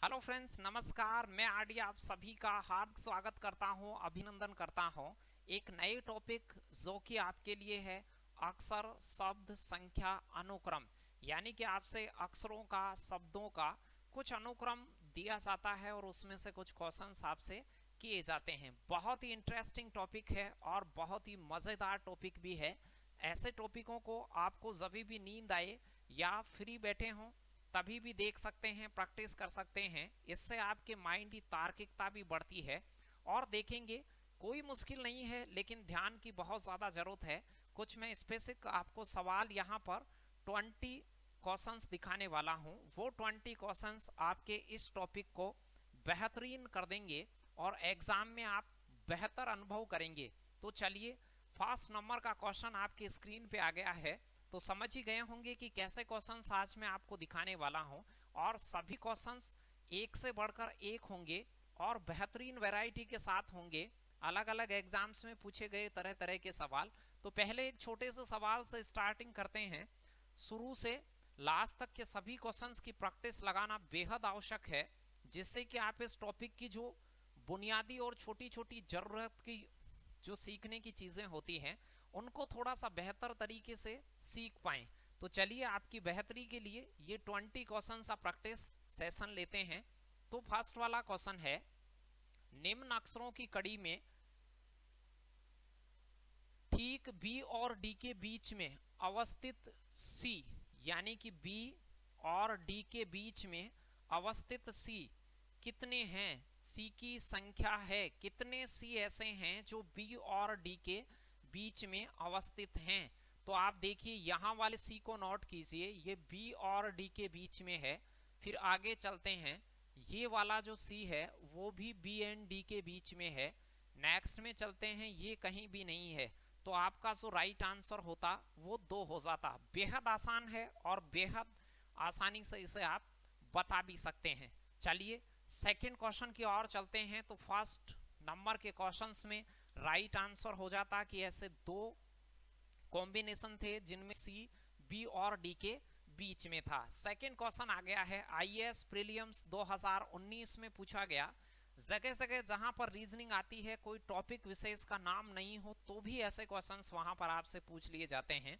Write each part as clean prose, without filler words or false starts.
Hello friends, नमस्कार। मैं RD आप सभी का हार्दिक स्वागत करता हूं, अभिनंदन करता हूं एक नए टॉपिक जो कि आपके लिए है अक्षर शब्द संख्या अनुक्रम। यानी कि आपसे अक्षरों का शब्दों का कुछ अनुक्रम दिया जाता है और उसमें से कुछ क्वेश्चंस आपसे किए जाते हैं। बहुत ही इंटरेस्टिंग टॉपिक है और बहुत ही मज़ेदार टॉपिक भी है। ऐसे टॉपिकों को आपको जब भी नींद आए या फ्री बैठे हों तभी भी देख सकते हैं, प्रैक्टिस कर सकते हैं। इससे आपके माइंड की तार्किकता भी बढ़ती है। और देखेंगे कोई मुश्किल नहीं है, लेकिन ध्यान की बहुत ज़्यादा ज़रूरत है। कुछ मैं स्पेसिफिक आपको सवाल यहाँ पर 20 क्वेश्चंस दिखाने वाला हूँ। वो 20 क्वेश्चंस आपके इस टॉपिक को बेहतरीन कर देंगे और एग्ज़ाम में आप बेहतर अनुभव करेंगे। तो चलिए, फर्स्ट नंबर का क्वेश्चन आपकी स्क्रीन पे आ गया है। तो समझ ही गए होंगे कि कैसे क्वेश्चंस आज मैं आपको दिखाने वाला हूं। और सभी क्वेश्चंस एक से बढ़कर एक होंगे और बेहतरीन वैरायटी के साथ होंगे। अलग अलग एग्जाम्स में पूछे गए तरह तरह के सवाल। तो पहले एक छोटे से सवाल से स्टार्टिंग करते हैं। शुरू से लास्ट तक के सभी क्वेश्चंस की प्रैक्टिस लगाना बेहद आवश्यक है, जिससे कि आप इस टॉपिक की जो बुनियादी और छोटी छोटी जरूरत की जो सीखने की चीज़ें होती हैं उनको थोड़ा सा बेहतर तरीके से सीख पाएं। तो चलिए, आपकी बेहतरी के लिए ये 20 क्वेश्चन का प्रैक्टिस सेशन लेते हैं। तो फर्स्ट वाला क्वेश्चन है, निम्न अक्षरों की कड़ी में ठीक बी और डी के बीच में अवस्थित सी, यानी कि बी और डी के बीच में अवस्थित सी कितने हैं? सी की संख्या है, कितने सी ऐसे हैं जो बी और डी के बीच में अवस्थित हैं? तो आप देखिए, यहाँ वाले सी को नोट कीजिए, ये बी और डी के बीच में है। फिर आगे चलते हैं, ये वाला जो सी है वो भी बी एंड डी के बीच में है। नेक्स्ट में चलते हैं, ये कहीं भी नहीं है। तो आपका जो राइट आंसर होता वो 2 हो जाता। बेहद आसान है और बेहद आसानी से इसे आप बता भी सकते हैं। चलिए, सेकंड क्वेश्चन की ओर चलते हैं। तो फर्स्ट नंबर के क्वेश्चंस में राइट आंसर हो जाता कि ऐसे दो कॉम्बिनेशन थे जिनमें सी बी और डी के बीच में था। सेकंड क्वेश्चन आ गया है, आईएएस प्रीलिम्स 2019 में पूछा गया। जगह जगह जहां पर रीजनिंग आती है, कोई टॉपिक विशेष का नाम नहीं हो तो भी ऐसे क्वेश्चंस वहां पर आपसे पूछ लिए जाते हैं।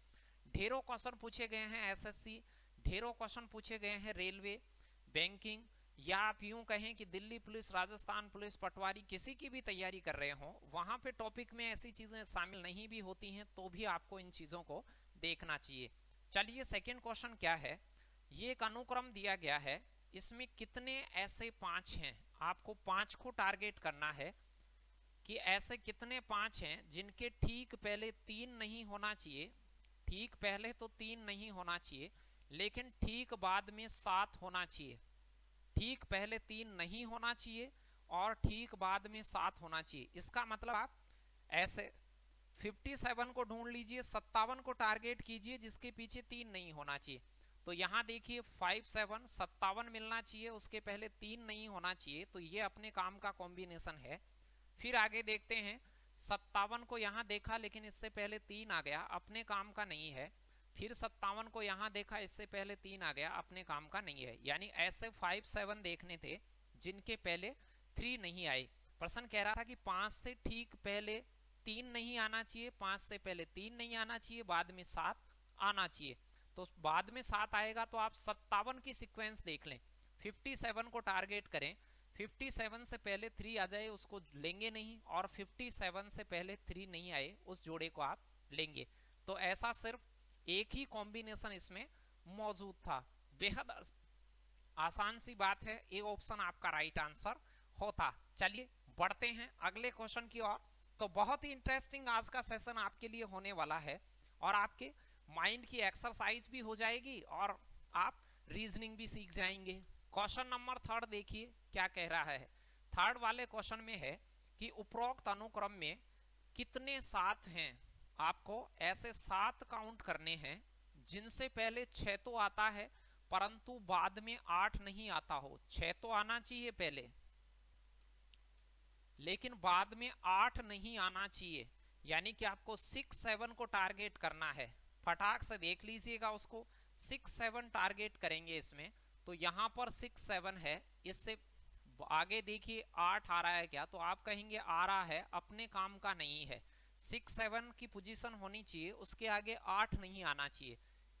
ढेरों क्वेश्चन पूछे गए हैं एसएससी, ढेरों क्वेश्चन पूछे गए हैं रेलवे, बैंकिंग, या आप यूं कहें कि दिल्ली पुलिस, राजस्थान पुलिस, पटवारी, किसी की भी तैयारी कर रहे हो, वहां पे टॉपिक में ऐसी चीजें शामिल नहीं भी होती हैं तो भी आपको इन चीजों को देखना चाहिए। चलिए, सेकंड क्वेश्चन क्या है, ये एक अनुक्रम दिया गया है, इसमें कितने ऐसे 5 हैं? आपको 5 को टारगेट करना है कि ऐसे कितने 5 हैं जिनके ठीक पहले 3 नहीं होना चाहिए। ठीक पहले तो 3 नहीं होना चाहिए, लेकिन ठीक बाद में 7 होना चाहिए। ठीक पहले 3 नहीं होना चाहिए और ठीक बाद में 7 होना चाहिए। इसका मतलब आप ऐसे 57 को ढूंढ लीजिए, 57 को टारगेट कीजिए जिसके पीछे 3 नहीं होना चाहिए। तो यहां देखिए 57 57 मिलना चाहिए, उसके पहले 3 नहीं होना चाहिए। तो ये अपने काम का कॉम्बिनेशन है। फिर आगे देखते हैं, 57 को यहां देखा लेकिन इससे पहले 3 आ गया, अपने काम का नहीं है। फिर 57 को यहां देखा, इससे पहले 3 आ गया, अपने काम का नहीं है। यानी ऐसे 57 देखने थे जिनके पहले 3 नहीं आए। प्रश्न कह रहा था कि 5 से ठीक पहले 3 नहीं आना चाहिए, 5 से पहले 3 नहीं आना चाहिए, बाद में 7 आना चाहिए। तो बाद में 7 आएगा तो आप 57 की सीक्वेंस देख लें, 57 को टारगेट करें। 57 से पहले 3 आ जाए उसको लेंगे नहीं, और 57 से पहले 3 नहीं आए उस जोड़े को आप लेंगे। तो ऐसा सिर्फ एक ही कॉम्बिनेशन इसमें मौजूद था। बेहद आसान सी बात है, ए ऑप्शन आपका राइट आंसर होता। चलिए, बढ़ते हैं अगले क्वेश्चन की ओर। तो बहुत ही इंटरेस्टिंग आज का सेशन आपके लिए होने वाला है और आपके माइंड की एक्सरसाइज भी हो जाएगी और आप रीजनिंग भी सीख जाएंगे। क्वेश्चन नंबर 3 देखिए क्या कह रहा है। थर्ड वाले क्वेश्चन में है कि उपरोक्त अनुक्रम में कितने 7 हैं? आपको ऐसे 7 काउंट करने हैं जिनसे पहले 6 तो आता है परंतु बाद में 8 नहीं आता हो। 6 तो आना चाहिए पहले, लेकिन बाद में 8 नहीं आना चाहिए। यानी कि आपको 6 7 को टारगेट करना है। फटाक से देख लीजिएगा उसको, 6 7 टारगेट करेंगे इसमें। तो यहाँ पर 6 7 है, इससे आगे देखिए 8 आ रहा है क्या, तो आप कहेंगे आ रहा है, अपने काम का नहीं है। 6 7 की पोजीशन होनी चाहिए, उसके आगे 8 नहीं आना चाहिए।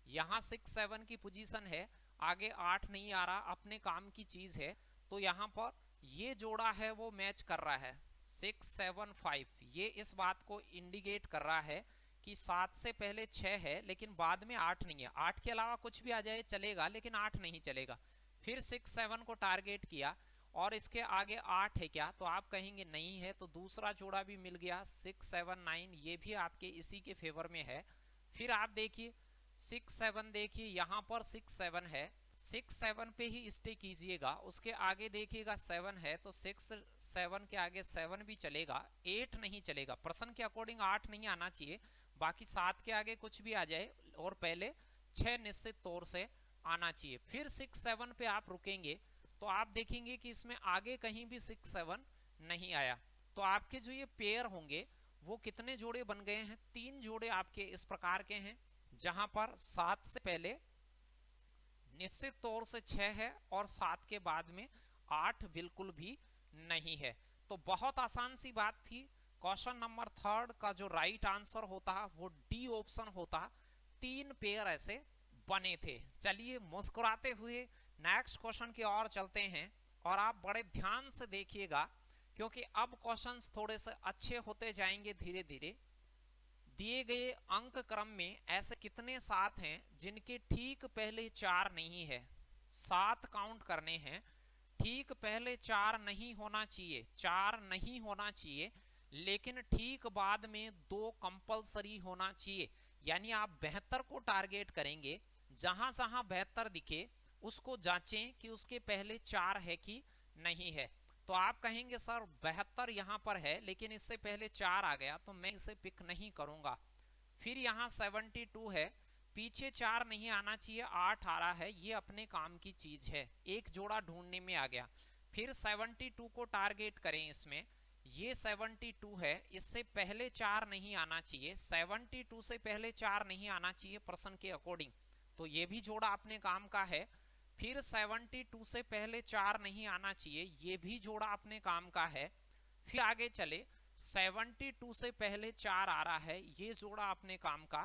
यहाँ 6 7 की पोजीशन है, आगे 8 नहीं आ रहा, अपने काम की चीज है। तो यहाँ पर ये जोड़ा है वो मैच कर रहा है 6 7 5। ये इस बात को इंडिकेट कर रहा है कि 7 से पहले 6 है लेकिन बाद में 8 नहीं है। 8 के अलावा कुछ भी आ जाए चलेगा, लेकिन 8 नहीं चलेगा। फिर 6 7 को टारगेट किया और इसके आगे 8 है क्या, तो आप कहेंगे नहीं है, तो दूसरा जोड़ा भी मिल गया 6 7 9, ये भी आपके इसी के फेवर में है। फिर आप देखिए 6 7, देखिए यहाँ पर 6 7 है, 6 7 पे ही स्टे कीजिएगा। उसके आगे देखिएगा 7 है, तो 6 7 के आगे 7 भी चलेगा, 8 नहीं चलेगा। प्रश्न के अकॉर्डिंग 8 नहीं आना चाहिए, बाकी 7 के आगे कुछ भी आ जाए और पहले 6 निश्चित तौर से आना चाहिए। फिर 6 7 पे आप रुकेंगे तो आप देखेंगे कि इसमें आगे कहीं भी 6 7 नहीं आया। तो आपके जो ये पेयर होंगे वो कितने जोड़े बन गए हैं, 3 जोड़े आपके इस प्रकार के हैं, जहां पर 7 से पहले निश्चित तौर से 6 है और 7 के बाद में 8 बिल्कुल भी नहीं है। तो बहुत आसान सी बात थी। क्वेश्चन नंबर 3 का जो राइट आंसर होता वो डी ऑप्शन होता, 3 पेयर ऐसे बने थे। चलिए मुस्कुराते हुए नेक्स्ट क्वेश्चन की ओर चलते हैं और आप बड़े ध्यान से देखिएगा क्योंकि अब क्वेश्चंस थोड़े से अच्छे होते जाएंगे धीरे धीरे। दिए गए अंक क्रम में ऐसे कितने 7 हैं जिनके ठीक पहले 4 नहीं है। 7 काउंट करने हैं, ठीक पहले 4 नहीं होना चाहिए, 4 नहीं होना चाहिए, लेकिन ठीक बाद में 2 कंपलसरी होना चाहिए। यानी आप 72 को टारगेट करेंगे, जहां जहां 72 दिखे उसको जांचें कि उसके पहले 4 है कि नहीं है। तो आप कहेंगे सर 72 यहाँ पर है लेकिन इससे पहले 4 आ गया तो मैं इसे पिक नहीं करूंगा। फिर यहाँ 72 है, पीछे 4 नहीं आना चाहिए, 8 आ रहा है, ये अपने काम की चीज है, एक जोड़ा ढूंढने में आ गया। फिर 72 को टारगेट करें, इसमें ये 72 है, इससे पहले 4 नहीं आना चाहिए, 72 से पहले 4 नहीं आना चाहिए प्रश्न के अकॉर्डिंग, तो ये भी जोड़ा अपने काम का है। फिर 72 से पहले 4 नहीं आना चाहिए, ये भी जोड़ा अपने काम का है। फिर आगे चले 72 से पहले 4 आ रहा है, ये जोड़ा अपने काम का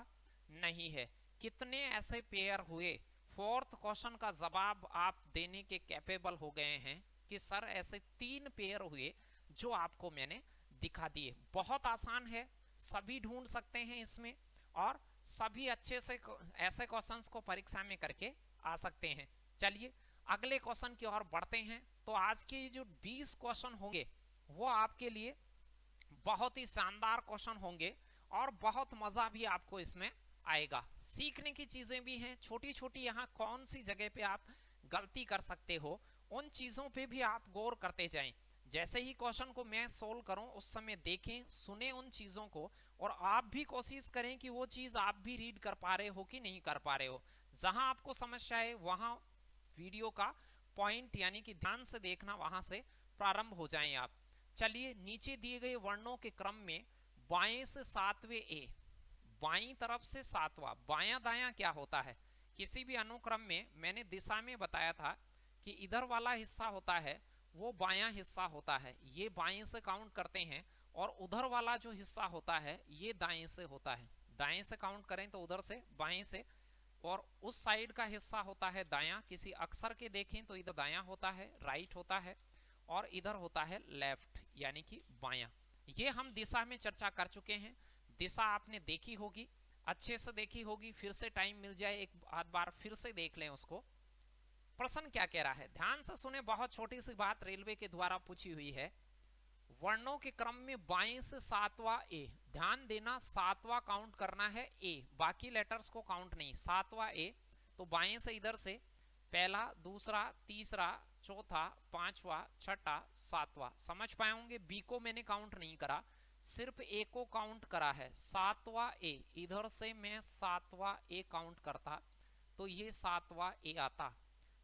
नहीं है। कितने ऐसे पेयर हुए, फोर्थ क्वेश्चन का जवाब आप देने के कैपेबल हो गए हैं कि सर ऐसे 3 पेयर हुए जो आपको मैंने दिखा दिए। बहुत आसान है, सभी ढूंढ सकते हैं इसमें और सभी अच्छे से ऐसे क्वेश्चंस को परीक्षा में करके आ सकते हैं। चलिए अगले क्वेश्चन की ओर बढ़ते हैं। तो आज के जो 20 क्वेश्चन होंगे वो आपके लिए बहुत ही शानदार क्वेश्चन होंगे और बहुत मजा भी आपको इसमें आएगा। सीखने की चीजें भी हैं छोटी छोटी, यहाँ कौन सी जगह पे आप गलती कर सकते हो उन चीजों पे भी आप गौर करते जाएं। जैसे ही क्वेश्चन को मैं सोल्व करूं उस समय देखें सुने उन चीजों को और आप भी कोशिश करें कि वो चीज आप भी रीड कर पा रहे हो कि नहीं कर पा रहे हो। जहां आपको समस्या है वहां वीडियो का पॉइंट यानी कि ध्यान से देखना, वहां से प्रारंभ हो जाएं आप। चलिए नीचे दिए गए वर्णों के क्रम में बाएं से 7वें ए, बाईं तरफ से 7वां, बायां दायां क्या होता है। किसी भी अनुक्रम में मैंने दिशा में बताया था कि इधर वाला हिस्सा होता है वो बायां हिस्सा होता है, ये बाएं से काउंट करते हैं, और उधर वाला जो हिस्सा होता है ये दाएं से होता है। दाएं से काउंट करें तो उधर से बाएं से, और उस साइड का हिस्सा होता है दायां। किसी अक्षर के देखें तो इधर दायां होता है, राइट होता है, और इधर होता है लेफ्ट यानी कि बायां। ये हम दिशा में चर्चा कर चुके हैं। दिशा आपने देखी होगी, अच्छे से देखी होगी, फिर से टाइम मिल जाए एक आध बार फिर से देख लें उसको। प्रश्न क्या कह रहा है, ध्यान से सुने, बहुत छोटी सी बात रेलवे के द्वारा पूछी हुई है। वर्णों के क्रम में बाएं से 7वां ए, ध्यान देना 7वां काउंट करना है ए, बाकी लेटर्स को काउंट नहीं, 7वां ए। तो बाएं से इधर से पहला, दूसरा, तीसरा, चौथा, पांचवा, छठा, 7वां। समझ पाए होंगे, बी को मैंने काउंट नहीं करा, सिर्फ ए को काउंट करा है। 7वां ए, इधर से मैं 7वां ए काउंट करता तो ये 7वां ए आता।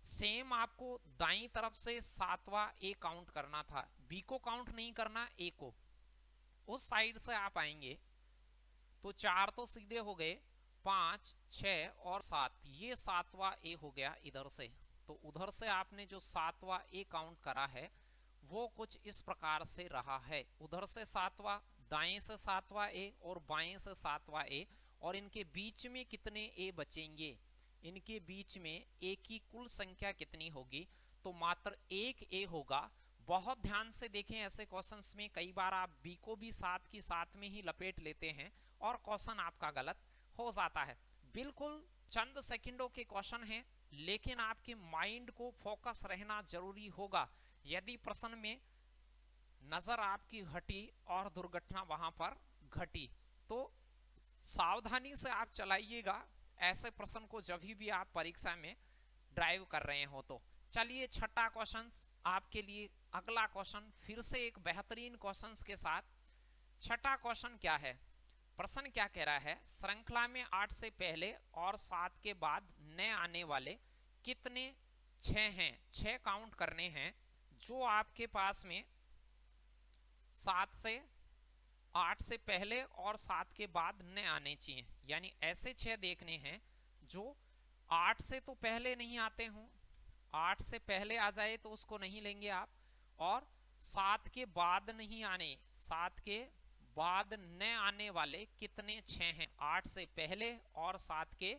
सेम आपको दाईं तरफ से 7वां ए काउंट करना था, बी को काउंट नहीं करना, ए को। उस साइड से आप आएंगे तो 4 तो सीधे हो गए, 5, 6 और 7, ये 7वां ए हो गया इधर से। तो उधर से आपने जो 7वां ए काउंट करा है वो कुछ इस प्रकार से रहा है। उधर से 7वां, दाएं से 7वां ए और बाएं से 7वां ए, और इनके बीच में कितने ए बचेंगे, इनके बीच में ए की कुल संख्या कितनी होगी, तो मात्र एक ए होगा। बहुत ध्यान से देखें, ऐसे क्वेश्चंस में कई बार आप बी को भी साथ की साथ में ही लपेट लेते हैं और क्वेश्चन आपका गलत हो जाता है। बिल्कुल चंद सेकंडों के क्वेश्चन हैं, लेकिन आपके माइंड को फोकस रहना जरूरी होगा। यदि प्रश्न में नजर आपकी हटी और दुर्घटना वहां पर घटी, तो सावधानी से आप चलाइएगा ऐसे प्रश्न को जब भी आप परीक्षा में ड्राइव कर रहे हो। तो चलिए छठा क्वेश्चन आपके लिए, अगला क्वेश्चन फिर से एक बेहतरीन क्वेश्चन के साथ। छठा क्वेश्चन क्या है, प्रश्न क्या कह रहा है, श्रृंखला में 8 से पहले और 7 के बाद नए आने वाले कितने 6 हैं, 6 काउंट करने हैं जो आपके पास में 7 से 8 से पहले और 7 के बाद नए आने चाहिए। यानी ऐसे 6 देखने हैं जो 8 से तो पहले नहीं आते हों, 8 से पहले आ जाए तो उसको नहीं लेंगे आप, और 7 के बाद नहीं आने, 7 के बाद नए आने वाले कितने 6 हैं, 8 से पहले और 7 के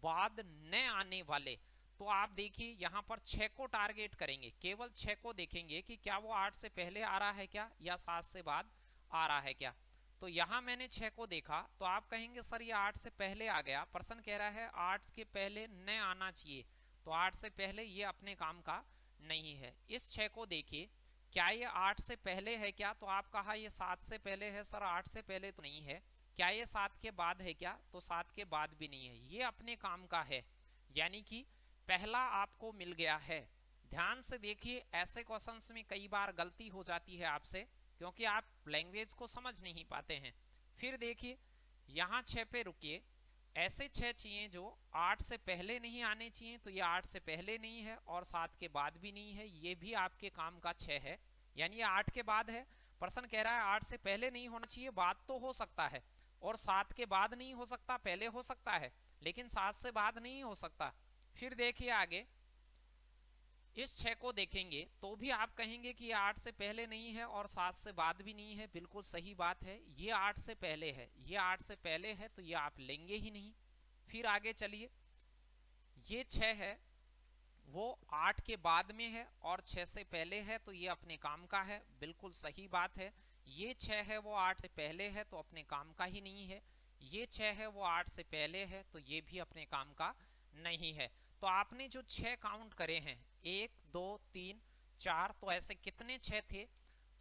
बाद नए आने वाले। तो आप देखिए यहाँ पर 6 को टारगेट करेंगे, केवल 6 को देखेंगे कि क्या वो 8 से पहले आ रहा है क्या या 7 से बाद आ रहा है क्या। तो यहाँ मैंने 6 को देखा तो आप कहेंगे सर ये 8 से पहले आ गया, प्रश्न कह रहा है 8 के पहले नए आना चाहिए, तो 8 से पहले ये अपने काम का नहीं है। इस 6 को देखिए, क्या ये 8 से पहले है क्या, तो आप कहा ये 7 से पहले है, सर 8 से पहले तो नहीं है। क्या ये 7 के बाद है क्या, तो 7 के बाद भी नहीं है, ये अपने काम का है, यानी कि पहला आपको मिल गया है। ध्यान से देखिए, ऐसे क्वेश्चंस में कई बार गलती हो जाती है आपसे, क्योंकि आप लैंग्वेज को समझ नहीं पाते हैं। फिर देखिए यहाँ 6 पे रुकिए, ऐसे 6 चाहिए जो 8 से पहले नहीं आने चाहिए, तो ये 8 से पहले नहीं है और 7 के बाद भी नहीं है, ये भी आपके काम का 6 है, यानी ये 8 के बाद है। प्रश्न कह रहा है 8 से पहले नहीं होना चाहिए, बाद तो हो सकता है, और 7 के बाद नहीं हो सकता, पहले हो सकता है, लेकिन 7 से बाद नहीं हो सकता। फिर देखिए आगे इस 6 को देखेंगे तो भी आप कहेंगे कि ये 8 से पहले नहीं है और 7 से बाद भी नहीं है, बिल्कुल सही बात है, ये 8 से पहले है, ये 8 से पहले है, तो ये आप लेंगे ही नहीं। फिर आगे चलिए, ये 6 है वो 8 के बाद में है और 6 से पहले है, तो ये अपने काम का है, बिल्कुल सही बात है। ये 6 है वो 8 से पहले है, तो अपने काम का ही नहीं है। ये 6 है वो 8 से पहले है, तो ये भी अपने काम का नहीं है। तो आपने जो 6 काउंट करे हैं, 1 2 3 4, तो ऐसे कितने 6 थे,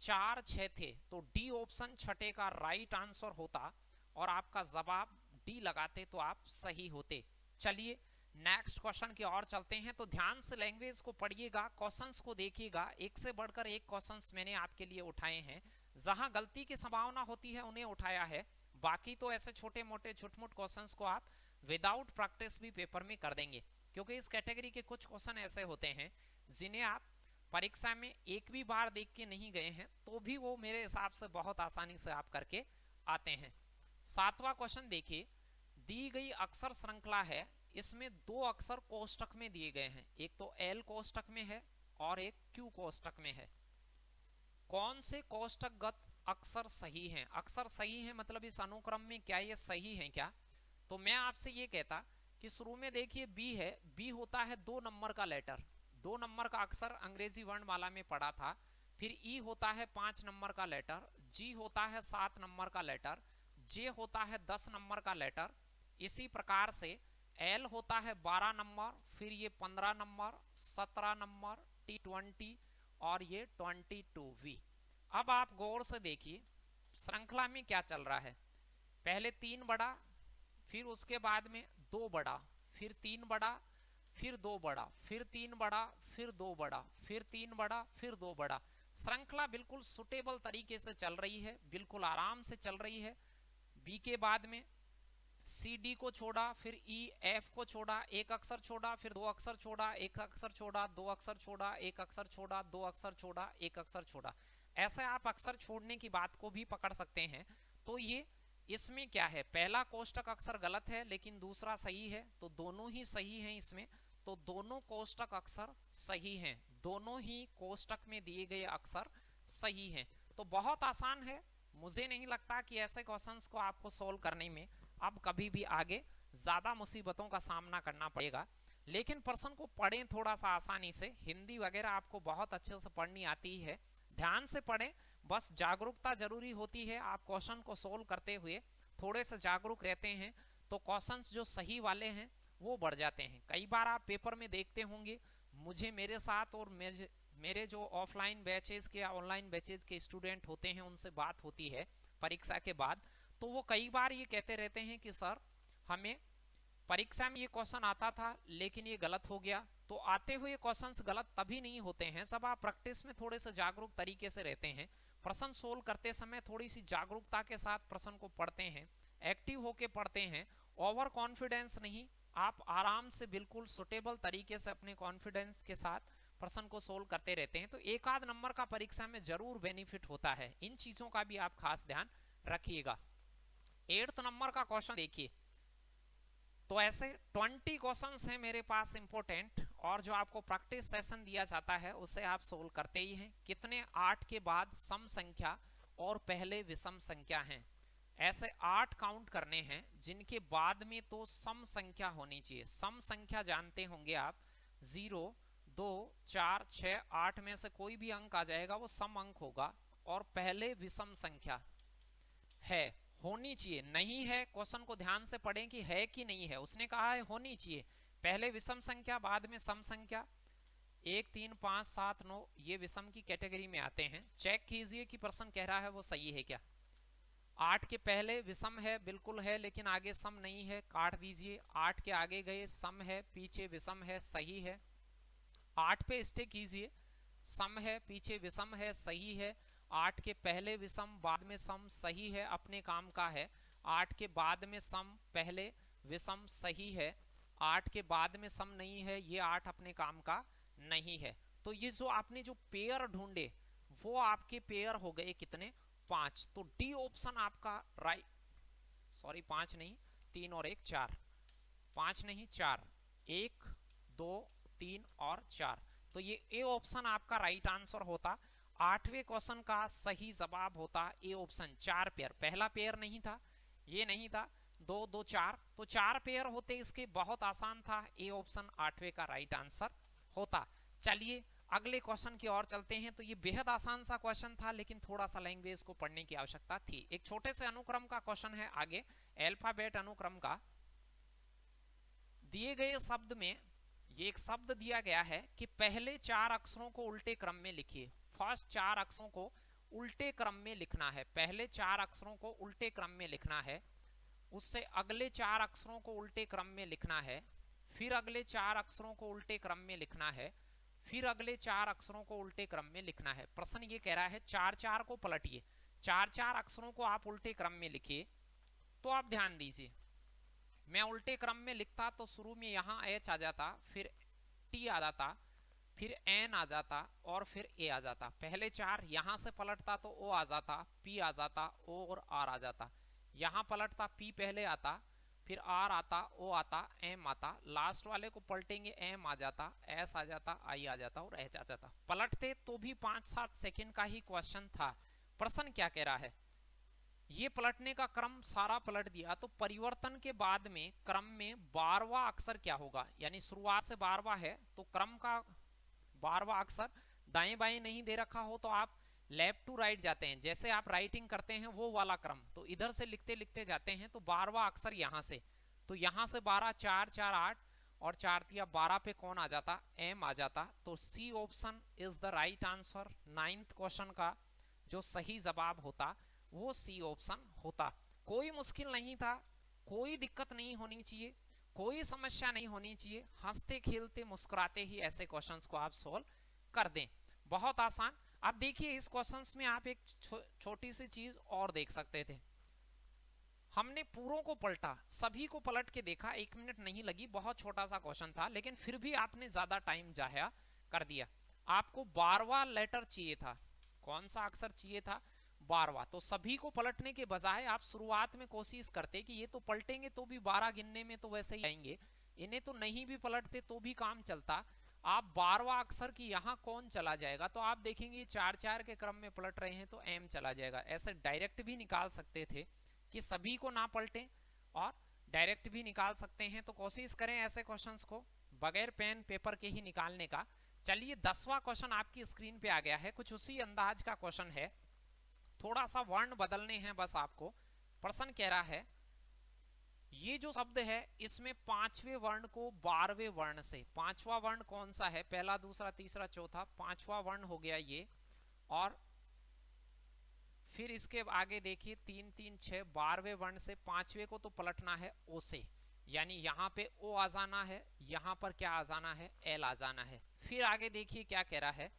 4 6 थे, तो डी ऑप्शन छठे का राइट आंसर होता और आपका जवाब डी लगाते तो आप सही होते। चलिए नेक्स्ट क्वेश्चन की ओर चलते हैं। तो ध्यान से लैंग्वेज को पढ़िएगा, क्वेश्चंस को देखिएगा, एक से बढ़कर एक क्वेश्चंस मैंने आपके लिए उठाए हैं, जहां गलती की संभावना होती है उन्हें उठाया है, बाकी तो ऐसे छोटे मोटे छुटमुट क्वेश्चंस को आप विदाउट प्रैक्टिस भी पेपर में कर देंगे, क्योंकि इस कैटेगरी के कुछ क्वेश्चन ऐसे होते हैं जिन्हें आप परीक्षा में एक भी बार देख के नहीं गए हैं, तो भी वो मेरे हिसाब से बहुत आसानी से आप करके आते हैं। 7वां क्वेश्चन देखिए, दी गई अक्षर श्रृंखला है, इसमें 2 अक्षर कोष्टक में दिए गए हैं, एक तो एल कोष्टक में है और एक क्यू कोष्टक में है। कौन से कोष्टकगत अक्षर सही हैं? अक्षर सही है मतलब इस अनुक्रम में क्या ये सही है क्या? तो मैं आपसे ये कहता कि शुरू में देखिए बी है, बी होता है 2 नंबर का लेटर, 2 नंबर का अक्षर अंग्रेजी वर्णमाला में पढ़ा था। फिर ई होता है 5 नंबर का लेटर, जी होता है 7 नंबर का लेटर, जे होता है 10 नंबर का लेटर। इसी प्रकार से एल होता है 12 नंबर, फिर ये 15 नंबर, 17 नंबर, टी 20 और ये 22V। अब आप गौर से देखिए श्रृंखला में क्या चल रहा है, पहले 3 बड़ा, फिर उसके बाद में 2 बड़ा, फिर 3 बड़ा, फिर 2 बड़ा, फिर 3 बड़ा, फिर 2 बड़ा, फिर 3 बड़ा, फिर 2 बड़ा। श्रृंखला बिल्कुल सुटेबल तरीके से चल रही है, बिल्कुल आराम से चल रही है। बी के बाद में सी डी को छोड़ा, फिर ई एफ को छोड़ा, एक अक्षर छोड़ा, फिर 2 अक्षर छोड़ा, एक अक्षर छोड़ा, 2 अक्षर छोड़ा, एक अक्षर छोड़ा, 2 अक्षर छोड़ा, एक अक्षर छोड़ा। ऐसे आप अक्षर छोड़ने की बात को भी पकड़ सकते हैं। तो ये इसमें क्या है, पहला कोष्टक अक्षर गलत है लेकिन दूसरा सही है, तो दोनों ही सही हैं इसमें। तो दोनों कोष्टक अक्षर सही हैं, दोनों ही कोष्टक में दिए गए अक्षर सही हैं। तो बहुत आसान है, मुझे नहीं लगता कि ऐसे क्वेश्चंस को आपको सोल्व करने में अब कभी भी आगे ज्यादा मुसीबतों का सामना करना पड़ेगा। लेकिन प्रश्न को पढ़ें थोड़ा सा आसानी से, हिंदी वगैरह आपको बहुत अच्छे से पढ़नी आती है, ध्यान से पढ़ें, बस जागरूकता जरूरी होती है। आप क्वेश्चन को सोल्व करते हुए थोड़े से जागरूक रहते हैं तो क्वेश्चंस जो सही वाले हैं वो बढ़ जाते हैं। कई बार आप पेपर में देखते होंगे, मुझे मेरे साथ और मेरे जो ऑफलाइन बैचेज के या ऑनलाइन बैचेज के स्टूडेंट होते हैं उनसे बात होती है परीक्षा के बाद, तो वो कई बार ये कहते रहते हैं कि सर हमें परीक्षा में ये क्वेश्चन आता था लेकिन ये गलत हो गया। तो आते हुए क्वेश्चंस गलत तभी नहीं होते हैं, सब आप प्रैक्टिस में थोड़े से जागरूक तरीके से रहते हैं, प्रश्न सोल्व करते समय थोड़ी सी जागरूकता के साथ प्रश्न को पढ़ते हैं, एक्टिव होके पढ़ते हैं, ओवर कॉन्फिडेंस नहीं, आप आराम से बिल्कुल सुटेबल तरीके से अपने कॉन्फिडेंस के साथ प्रश्न को सोल्व करते रहते हैं, तो एक आध नंबर का परीक्षा में जरूर बेनिफिट होता है। इन चीजों का भी आप खास ध्यान रखिएगा। 8th नंबर का क्वेश्चन देखिए, तो ऐसे 20 क्वेश्चंस हैं मेरे पास इंपॉर्टेंट, और जो आपको प्रैक्टिस सेशन दिया जाता है उसे आप सोल्व करते ही हैं। कितने 8 के बाद सम संख्या और पहले विषम संख्या हैं? ऐसे 8 काउंट करने हैं जिनके बाद में तो सम संख्या होनी चाहिए। सम संख्या जानते होंगे आप, 0, 2, 4, 6, 8 में से कोई भी अंक आ जाएगा वो सम अंक होगा, और पहले विषम संख्या है, होनी चाहिए। नहीं है, क्वेश्चन को ध्यान से पढ़ें कि है कि नहीं है, उसने कहा है होनी चाहिए। पहले विषम संख्या बाद में सम संख्या, 1, 3, 5, 7, 9 ये विषम की कैटेगरी में आते हैं। चेक कीजिए कि प्रश्न कह रहा है वो सही है क्या। 8 के पहले विषम है, बिल्कुल है, लेकिन आगे सम नहीं है, काट दीजिए। 8 के आगे गए सम है, पीछे विषम है, सही है। 8 पे स्टे कीजिए, सम है, पीछे विषम है, सही है। 8 के पहले विषम बाद में सम, सही है, अपने काम का है। 8 के बाद में सम पहले विषम, सही है। 8 के बाद में सम नहीं है, ये 8 अपने काम का नहीं है। तो ये जो आपने जो पेयर ढूंढे वो आपके पेयर हो गए कितने, 5। तो डी ऑप्शन आपका राइट, सॉरी 5 नहीं, 3 और 1 4, 5 नहीं 4, 1, 2, 3 और 4, तो ये ए ऑप्शन आपका राइट आंसर होता। 8वें क्वेश्चन का सही जवाब होता ए ऑप्शन, 4 पेयर। पहला पेयर नहीं था, ये नहीं था, 2, 2, 4, तो 4 पेयर होते इसके, बहुत आसान था, ए ऑप्शन 8वें का राइट आंसर होता। चलिए अगले क्वेश्चन की ओर चलते हैं। तो ये बेहद आसान सा क्वेश्चन था, लेकिन थोड़ा सा लैंग्वेज को पढ़ने की आवश्यकता थी। एक छोटे से अनुक्रम का क्वेश्चन है आगे, अल्फाबेट अनुक्रम का। दिए गए शब्द में ये एक शब्द दिया गया है कि पहले 4 अक्षरों को उल्टे क्रम में लिखिए। फर्स्ट 4 अक्षरों को उल्टे क्रम में लिखना है, पहले 4 अक्षरों को उल्टे क्रम में लिखना है, उससे अगले 4 अक्षरों को उल्टे क्रम में लिखना है, फिर अगले 4 अक्षरों को उल्टे क्रम में लिखना है, फिर अगले 4 अक्षरों को उल्टे क्रम में लिखना है। प्रश्न ये कह रहा है 4-4 को पलटिए, 4-4 अक्षरों को आप उल्टे क्रम में लिखिए। तो आप ध्यान दीजिए, मैं उल्टे क्रम में लिखता तो शुरू में यहाँ एच आ जाता, फिर टी आ जाता, फिर एन आ जाता और फिर ए आ जाता। पहले 4 यहाँ से पलटता तो ओ आ जाता, पी आ जाता, ओ और आर आ जाता। यहाँ पलटता पी पहले आता, फिर आर आता, ओ आता, एम आता, लास्ट वाले को पलटेंगे एम आ जाता, एस आ जाता, आई आ जाता और एच आ जाता। पलटते तो भी 5-7 सेकेंड का ही क्वेश्चन था। प्रश्न क्या कह रहा है, ये पलटने का क्रम सारा पलट दिया, तो परिवर्तन के बाद में क्रम में 12वां अक्षर क्या होगा। यानी शुरुआत से 12वां है तो क्रम का 12वां अक्षर दाएं बाएं नहीं दे रखा हो तो आप लेफ्ट टू राइट जाते हैं, जैसे आप राइटिंग करते हैं वो वाला क्रम, तो इधर से लिखते लिखते जाते हैं। तो 12वां अक्षर यहाँ से, तो यहाँ से 12, 4, 4, 8 और 4 तिया 12 पे कौन आ जाता, एम आ जाता। तो C option is the right answer. 9th question का जो सही जवाब होता वो सी ऑप्शन होता। कोई मुश्किल नहीं था, कोई दिक्कत नहीं होनी चाहिए, कोई समस्या नहीं होनी चाहिए, हंसते खेलते मुस्कुराते ही ऐसे क्वेश्चंस को आप सोल्व कर दें, बहुत आसान। अब देखिए इस क्वेश्चंस में आप एक छोटी सी चीज और देख सकते थे। हमने पूरों को पलटा, सभी को पलट के देखा, 1 मिनट नहीं लगी, बहुत छोटा सा क्वेश्चन था, लेकिन फिर भी आपने ज्यादा टाइम जाया कर दिया। आपको 12वां लेटर चाहिए था, कौन सा अक्षर चाहिए था, 12वां। तो सभी को पलटने के बजाय आप शुरुआत में कोशिश करते कि ये तो पलटेंगे तो भी 12 गिनने में तो वैसे ही आएंगे, इन्हें तो नहीं भी पलटते तो भी काम चलता। आप 12वां अक्षर की यहाँ कौन चला जाएगा, तो आप देखेंगे 4-4 के क्रम में पलट रहे हैं तो एम चला जाएगा। ऐसे डायरेक्ट भी निकाल सकते थे कि सभी को ना पलटे, और डायरेक्ट भी निकाल सकते हैं। तो कोशिश करें ऐसे क्वेश्चंस को बगैर पेन पेपर के ही निकालने का। चलिए 10वां क्वेश्चन आपकी स्क्रीन पे आ गया है, कुछ उसी अंदाज का क्वेश्चन है, थोड़ा सा वर्ण बदलने हैं बस आपको। प्रश्न कह रहा है ये जो शब्द है इसमें 5वें वर्ण को 12वें वर्ण से, 5वां वर्ण कौन सा है, पहला दूसरा तीसरा चौथा, 5वां वर्ण हो गया ये, और फिर इसके आगे देखिए 3 3 6, 12वें वर्ण से 5वें को तो पलटना है ओ से, यानी यहाँ पे ओ आ जाना है, यहाँ पर क्या आ जाना है, एल आ जाना है। फिर आगे देखिए क्या कह रहा है,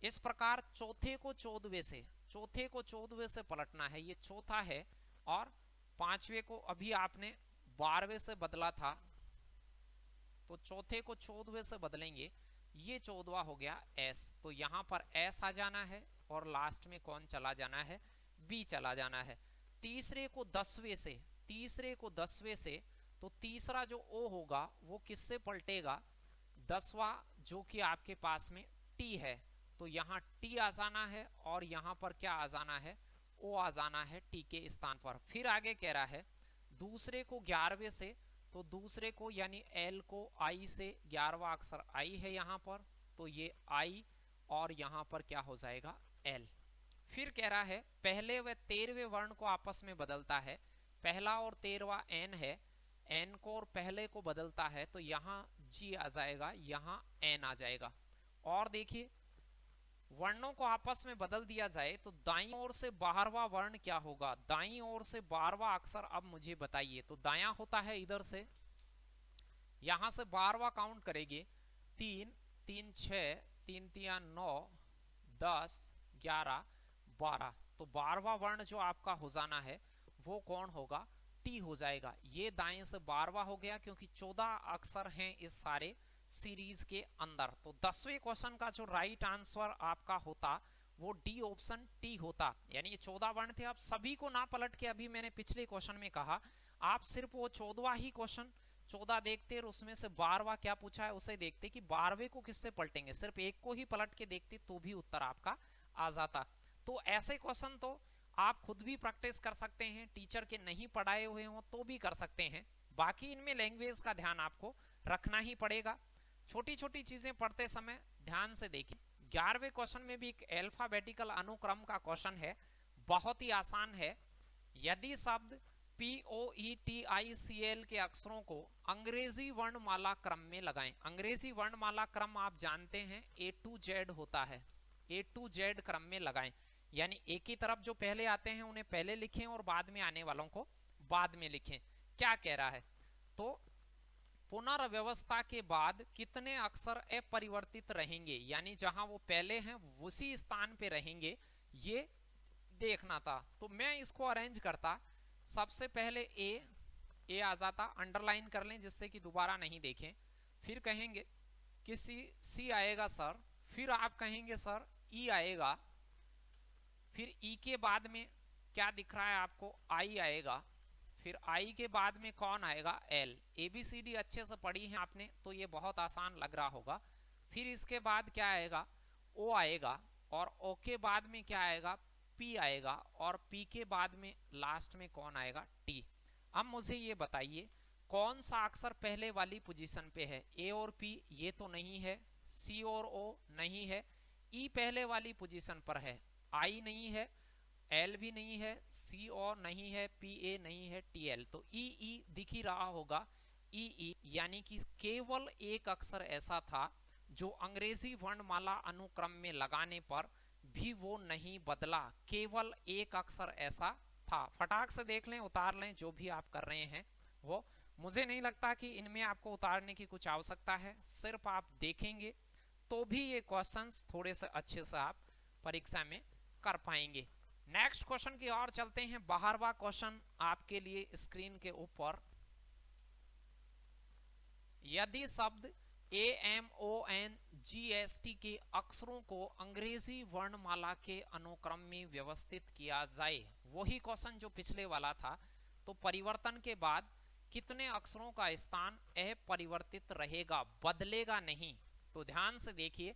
इस प्रकार चौथे को 14वें से, चौथे को 14वें से पलटना है, ये चौथा है, और 5वें को अभी आपने 12वें से बदला था, तो चौथे को 14वें से बदलेंगे, ये 14वां हो गया एस, तो यहाँ पर एस आ जाना है, और लास्ट में कौन चला जाना है, बी चला जाना है। तीसरे को 10वें से, तीसरे को 10वें से, तो तीसरा जो ओ होगा वो किससे पलटेगा, 10वां जो कि आपके पास में टी है, तो यहाँ टी आ जाना है, और यहाँ पर क्या आ जाना है, ओ आ जाना है टी के स्थान पर। फिर आगे कह रहा है दूसरे को 11वें से, तो दूसरे को यानी एल को आई से, 11वां अक्षर आई है यहाँ पर, तो ये आई, और यहाँ पर क्या हो जाएगा, एल। फिर कह रहा है पहले व 13वें वर्ण को आपस में बदलता है, पहला और 13वां एन है, एन को और पहले को बदलता है, तो यहाँ जी आ जाएगा, यहाँ एन आ जाएगा। और देखिए वर्णों को आपस में बदल दिया जाए तो दाईं ओर से 12वां वर्ण क्या होगा, दाईं ओर से 12वां अक्षर अब मुझे बताइए। तो दायां होता है इधर से, यहां से 12वां काउंट करेंगे, 3 3 6, 3 3 9, 10 11 12, तो 12वां वर्ण जो आपका हो जाना है वो कौन होगा, टी हो जाएगा। ये दाएं से 12वां हो गया, क्योंकि 14 अक्षर हैं इस सारे सीरीज के अंदर। तो 10वें क्वेश्चन का जो राइट आंसर आपका होता वो डी ऑप्शन टी होता, यानी ये 14 वर्ण थे। आप सभी को ना पलट के, अभी मैंने पिछले क्वेश्चन में कहा, आप सिर्फ वो 14वां ही क्वेश्चन 14 देखते और उसमें से 12वां क्या पूछा है उसे देखते कि 12वें को किससे पलटेंगे, सिर्फ एक को ही पलट के देखते तो भी उत्तर आपका आ जाता। तो ऐसे क्वेश्चन तो आप खुद भी प्रैक्टिस कर सकते हैं, टीचर के नहीं पढ़ाए हुए हो तो भी कर सकते हैं। बाकी इनमें लैंग्वेज का ध्यान आपको रखना ही पड़ेगा। छोटी छोटी चीजें पढ़ते समय ध्यान से देखिए। 11वें क्वेश्चन में भी एक अल्फाबेटिकल अनुक्रम का क्वेश्चन है, बहुत ही आसान है। यदि शब्द POETICL के अक्षरों को अंग्रेजी वर्णमाला क्रम में लगाएं, अंग्रेजी वर्णमाला क्रम आप जानते हैं A to Z होता है, A to Z क्रम में लगाएं, यानी एक ही तरफ जो पहले आते हैं उन्हें पहले लिखें और बाद में आने वालों को बाद में लिखें। क्या कह रहा है, तो पुनर्व्यवस्था के बाद कितने अक्षर अपरिवर्तित रहेंगे, यानी जहां वो पहले हैं उसी स्थान पे रहेंगे, ये देखना था। तो मैं इसको अरेंज करता, सबसे पहले ए आ जाता, अंडरलाइन कर लें जिससे कि दोबारा नहीं देखें। फिर कहेंगे कि सी आएगा सर, फिर आप कहेंगे सर ई आएगा, फिर ई के बाद में क्या दिख रहा है आपको, आई आएगा, फिर आई के बाद में कौन आएगा, एल। ABCD अच्छे से पढ़ी है आपने तो ये बहुत आसान लग रहा होगा। फिर इसके बाद क्या आएगा, ओ आएगा, और ओ के बाद में क्या आएगा, पी आएगा, और पी के बाद में लास्ट में कौन आएगा, टी। अब मुझे ये बताइए कौन सा अक्षर पहले वाली पोजीशन पे है, ए और पी ये तो नहीं है, सी और ओ नहीं है, ई पहले वाली पोजीशन पर है, आई नहीं है, एल भी नहीं है, सी और नहीं है, पी ए नहीं है, टी एल। तो ई ई दिख ही रहा होगा, ई ई, यानी कि केवल एक अक्षर ऐसा था जो अंग्रेजी वर्णमाला अनुक्रम में लगाने पर भी वो नहीं बदला, केवल एक अक्षर ऐसा था। फटाक से देख लें, उतार लें जो भी आप कर रहे हैं वो। मुझे नहीं लगता कि इनमें आपको उतारने की कुछ आवश्यकता है, सिर्फ आप देखेंगे तो भी ये क्वेश्चंस थोड़े से अच्छे से आप परीक्षा में कर पाएंगे। नेक्स्ट क्वेश्चन की ओर चलते हैं। 12वां क्वेश्चन आपके लिए स्क्रीन के ऊपर, यदि शब्द AMONGST के अक्षरों को अंग्रेजी वर्णमाला के अनुक्रम में व्यवस्थित किया जाए, वही क्वेश्चन जो पिछले वाला था। तो परिवर्तन के बाद कितने अक्षरों का स्थान अपरिवर्तित रहेगा, बदलेगा नहीं। तो ध्यान से देखिए,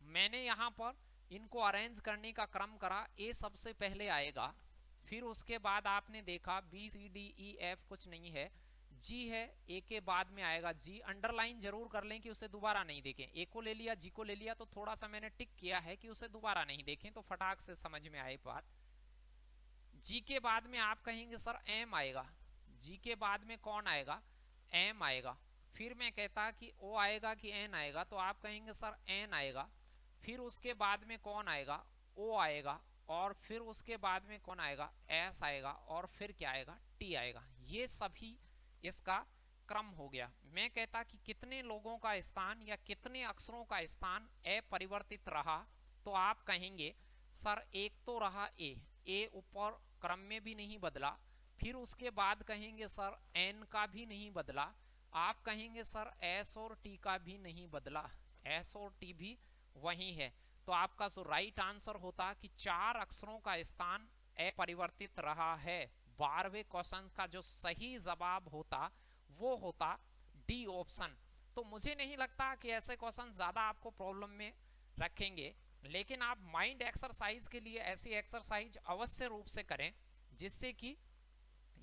मैंने यहाँ पर इनको अरेंज करने का क्रम करा, ए सबसे पहले आएगा, फिर उसके बाद आपने देखा B C D E F कुछ नहीं है, जी है, ए के बाद में आएगा जी। अंडरलाइन जरूर कर लें कि उसे दोबारा नहीं देखें। ए को ले लिया, जी को ले लिया, तो थोड़ा सा मैंने टिक किया है कि उसे दोबारा नहीं देखें, तो फटाक से समझ में आए बात। जी के बाद में आप कहेंगे सर एम आएगा, जी के बाद में कौन आएगा, एम आएगा। फिर मैं कहता कि ओ आएगा कि एन आएगा, तो आप कहेंगे सर एन आएगा। फिर उसके बाद में कौन आएगा, ओ आएगा, और फिर उसके बाद में कौन आएगा, एस आएगा, और फिर क्या आएगा, टी आएगा। ये सभी इसका क्रम हो गया। मैं कहता कि कितने लोगों का स्थान या कितने अक्षरों का स्थान अपरिवर्तित रहा, तो आप कहेंगे सर एक तो रहा ए ऊपर क्रम में भी नहीं बदला। फिर उसके बाद कहेंगे सर एन का भी नहीं बदला। आप कहेंगे सर एस और टी का भी नहीं बदला, एस और टी भी वही है। तो आपका जो राइट आंसर होता कि 4 अक्षरों का स्थान अपरिवर्तित रहा है। 12वें क्वेश्चन का जो सही जवाब होता वो होता डी ऑप्शन। तो मुझे नहीं लगता कि ऐसे क्वेश्चन ज्यादा आपको प्रॉब्लम में रखेंगे, लेकिन आप माइंड एक्सरसाइज के लिए ऐसी एक्सरसाइज अवश्य रूप से करें जिससे कि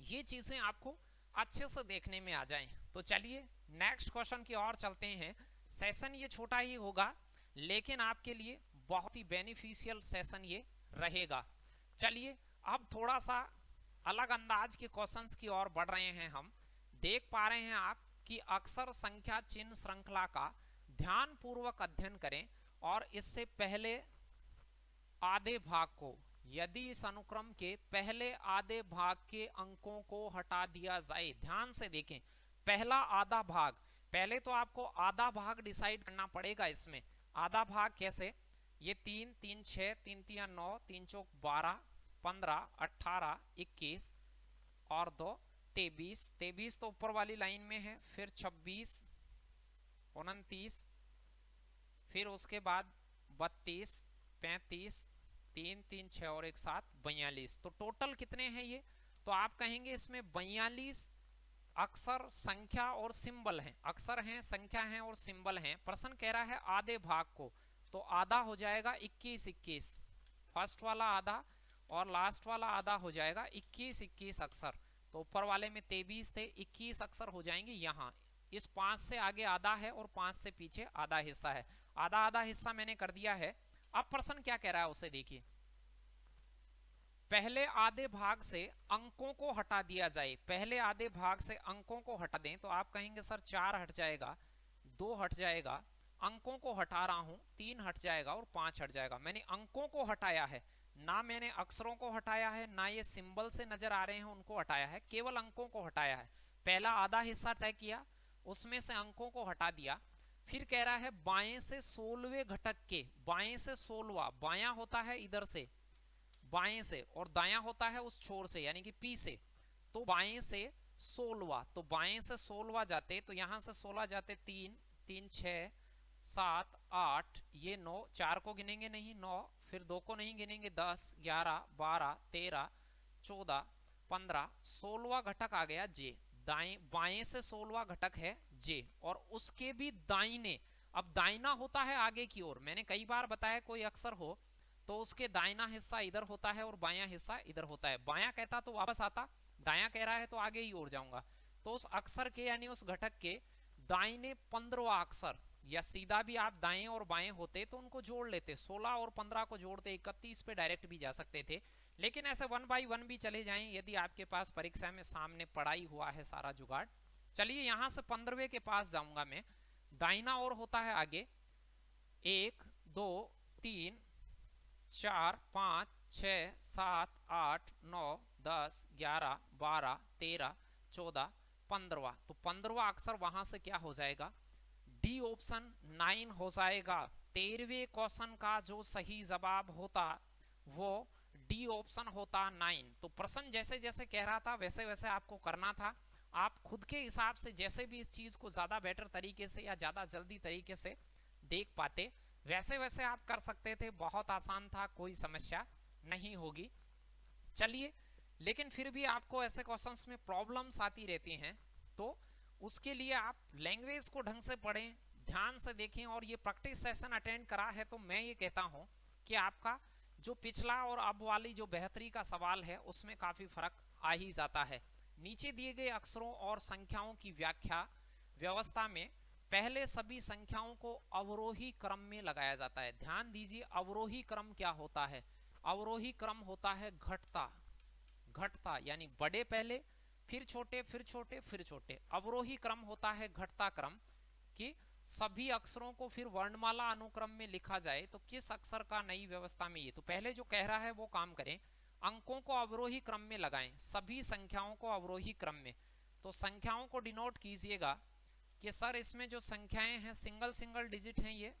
ये चीजें आपको अच्छे से देखने में आ जाएं। तो चलिए नेक्स्ट क्वेश्चन की ओर चलते हैं। सेशन ये छोटा ही होगा, लेकिन आपके लिए बहुत ही बेनिफिशियल सेशन ये रहेगा। चलिए अब थोड़ा सा अलग अंदाज के क्वेश्चंस की ओर बढ़ रहे हैं। हम देख पा रहे हैं आप कि अक्षर संख्या चिन्ह श्रृंखला का ध्यान पूर्वक अध्ययन करें और इससे पहले आधे भाग को, यदि इस अनुक्रम के पहले आधे भाग के अंकों को हटा दिया जाए, ध्यान से देखें, पहला आधा भाग, पहले तो आपको आधा भाग डिसाइड करना पड़ेगा। इसमें आधा भाग कैसे, ये 3 3 6 3 3 9 3 चौक 12 15 18 21 और 2 23, 23 तो ऊपर वाली लाइन में है, फिर 26 29, फिर उसके बाद 32 35 3 3 6 और एक साथ 42। तो टोटल कितने हैं ये, तो आप कहेंगे इसमें 42 अक्षर संख्या और सिंबल हैं, अक्षर हैं, संख्या हैं और सिंबल हैं। प्रश्न कह रहा है आधे भाग को, तो आधा हो जाएगा 21 21, फर्स्ट वाला आधा और लास्ट वाला आधा हो जाएगा 21 21 अक्षर। तो ऊपर वाले में 23 थे, 21 अक्षर हो जाएंगे यहाँ। इस 5 से आगे आधा है और 5 से पीछे आधा हिस्सा है, आधा आधा हिस्सा मैंने कर दिया है। अब प्रश्न क्या कह रहा है उसे देखिए, पहले आधे भाग से अंकों को हटा दिया जाए, पहले आधे भाग से अंकों को हटा दें, तो आप कहेंगे सर 4 हट जाएगा, 2 हट जाएगा, अंकों को हटा रहा हूं, 3 हट जाएगा और 5 हट जाएगा। मैंने अंकों को हटाया है, ना मैंने अक्षरों को हटाया है, ना ये सिंबल से नजर आ रहे हैं उनको हटाया है, केवल अंकों को हटाया है। पहला आधा हिस्सा तय किया, उसमें से अंकों को हटा दिया। फिर कह रहा है बाएं से 16वें घटक के, बाएं से 16वां, बायां होता है इधर से बाएं से और दायां होता है उस छोर से यानी कि पी से, तो बाएं से 16वां, तो बाएं से 16वां जाते, तो यहां से 16 जाते 3 3 6 7 8, ये 9, 4 को गिनेंगे नहीं 9, फिर 2 को नहीं गिनेंगे 10 11 12 13 14 15, 16वां घटक आ गया जे, दाएं बाएं से 16वां घटक है जे, और उसके भी दाईने, अब दाइना होता है आगे की ओर, मैंने कई बार बताया कोई अक्षर हो तो उसके दाइना हिस्सा इधर होता है और बायां हिस्सा इधर होता है। बायां कहता तो वापस आता, दायां कह रहा है तो आगे ही ओर जाऊंगा। तो उस अक्षर के यानी उस घटक के दाहिने 15वां अक्षर, या सीधा भी आप दाएं और बाएं होते तो उनको जोड़ लेते, 16 और 15 को जोड़ते 31 पे डायरेक्ट भी जा सकते थे, लेकिन ऐसे 1 बाई 1 भी चले जाएं यदि आपके पास परीक्षा में सामने पढ़ाई हुआ है सारा जुगाड़। चलिए यहां से 15वें के पास जाऊंगा मैं, दाहिना और होता है आगे 1 2 3 4 5 6 7 8 9 10 11 12 13 14 15वां, तो 15वां अक्षर वहां से क्या हो जाएगा, डी ऑप्शन 9 हो जाएगा। 13वें क्वेश्चन का जो सही जवाब होता वो डी ऑप्शन होता 9। तो प्रश्न जैसे जैसे कह रहा था वैसे वैसे आपको करना था, आप खुद के हिसाब से जैसे भी इस चीज को ज्यादा बेटर तरीके से या ज्यादा जल्दी तरीके से देख पाते वैसे वैसे आप कर सकते थे, बहुत आसान था, कोई समस्या नहीं होगी। चलिए, लेकिन फिर भी आपको ऐसे क्वेश्चंस में प्रॉब्लम्स आती रहती हैं, तो उसके लिए आप लैंग्वेज को ढंग से पढ़ें, ध्यान से देखें, और ये प्रैक्टिस सेशन अटेंड करा है तो मैं ये कहता हूँ कि आपका जो पिछला और अब वाली जो बेहतरी का सवाल है उसमें काफ़ी फर्क आ ही जाता है। नीचे दिए गए अक्षरों और संख्याओं की व्याख्या व्यवस्था में पहले सभी संख्याओं को अवरोही क्रम में लगाया जाता है। ध्यान दीजिए, अवरोही क्रम क्या होता है? अवरोही क्रम होता है घटता घटता, यानी बड़े पहले, फिर छोटे, फिर छोटे, फिर छोटे। अवरोही क्रम होता है घटता क्रम, कि सभी अक्षरों को फिर वर्णमाला अनुक्रम में लिखा जाए तो किस अक्षर का नई व्यवस्था में ये, तो पहले जो कह रहा है वो काम करें, अंकों को अवरोही क्रम में लगाएं, सभी संख्याओं को अवरोही क्रम में। तो संख्याओं को डिनोट कीजिएगा कि सर इसमें जो संख्याएं हैं सिंगल सिंगल डिजिट हैं ये,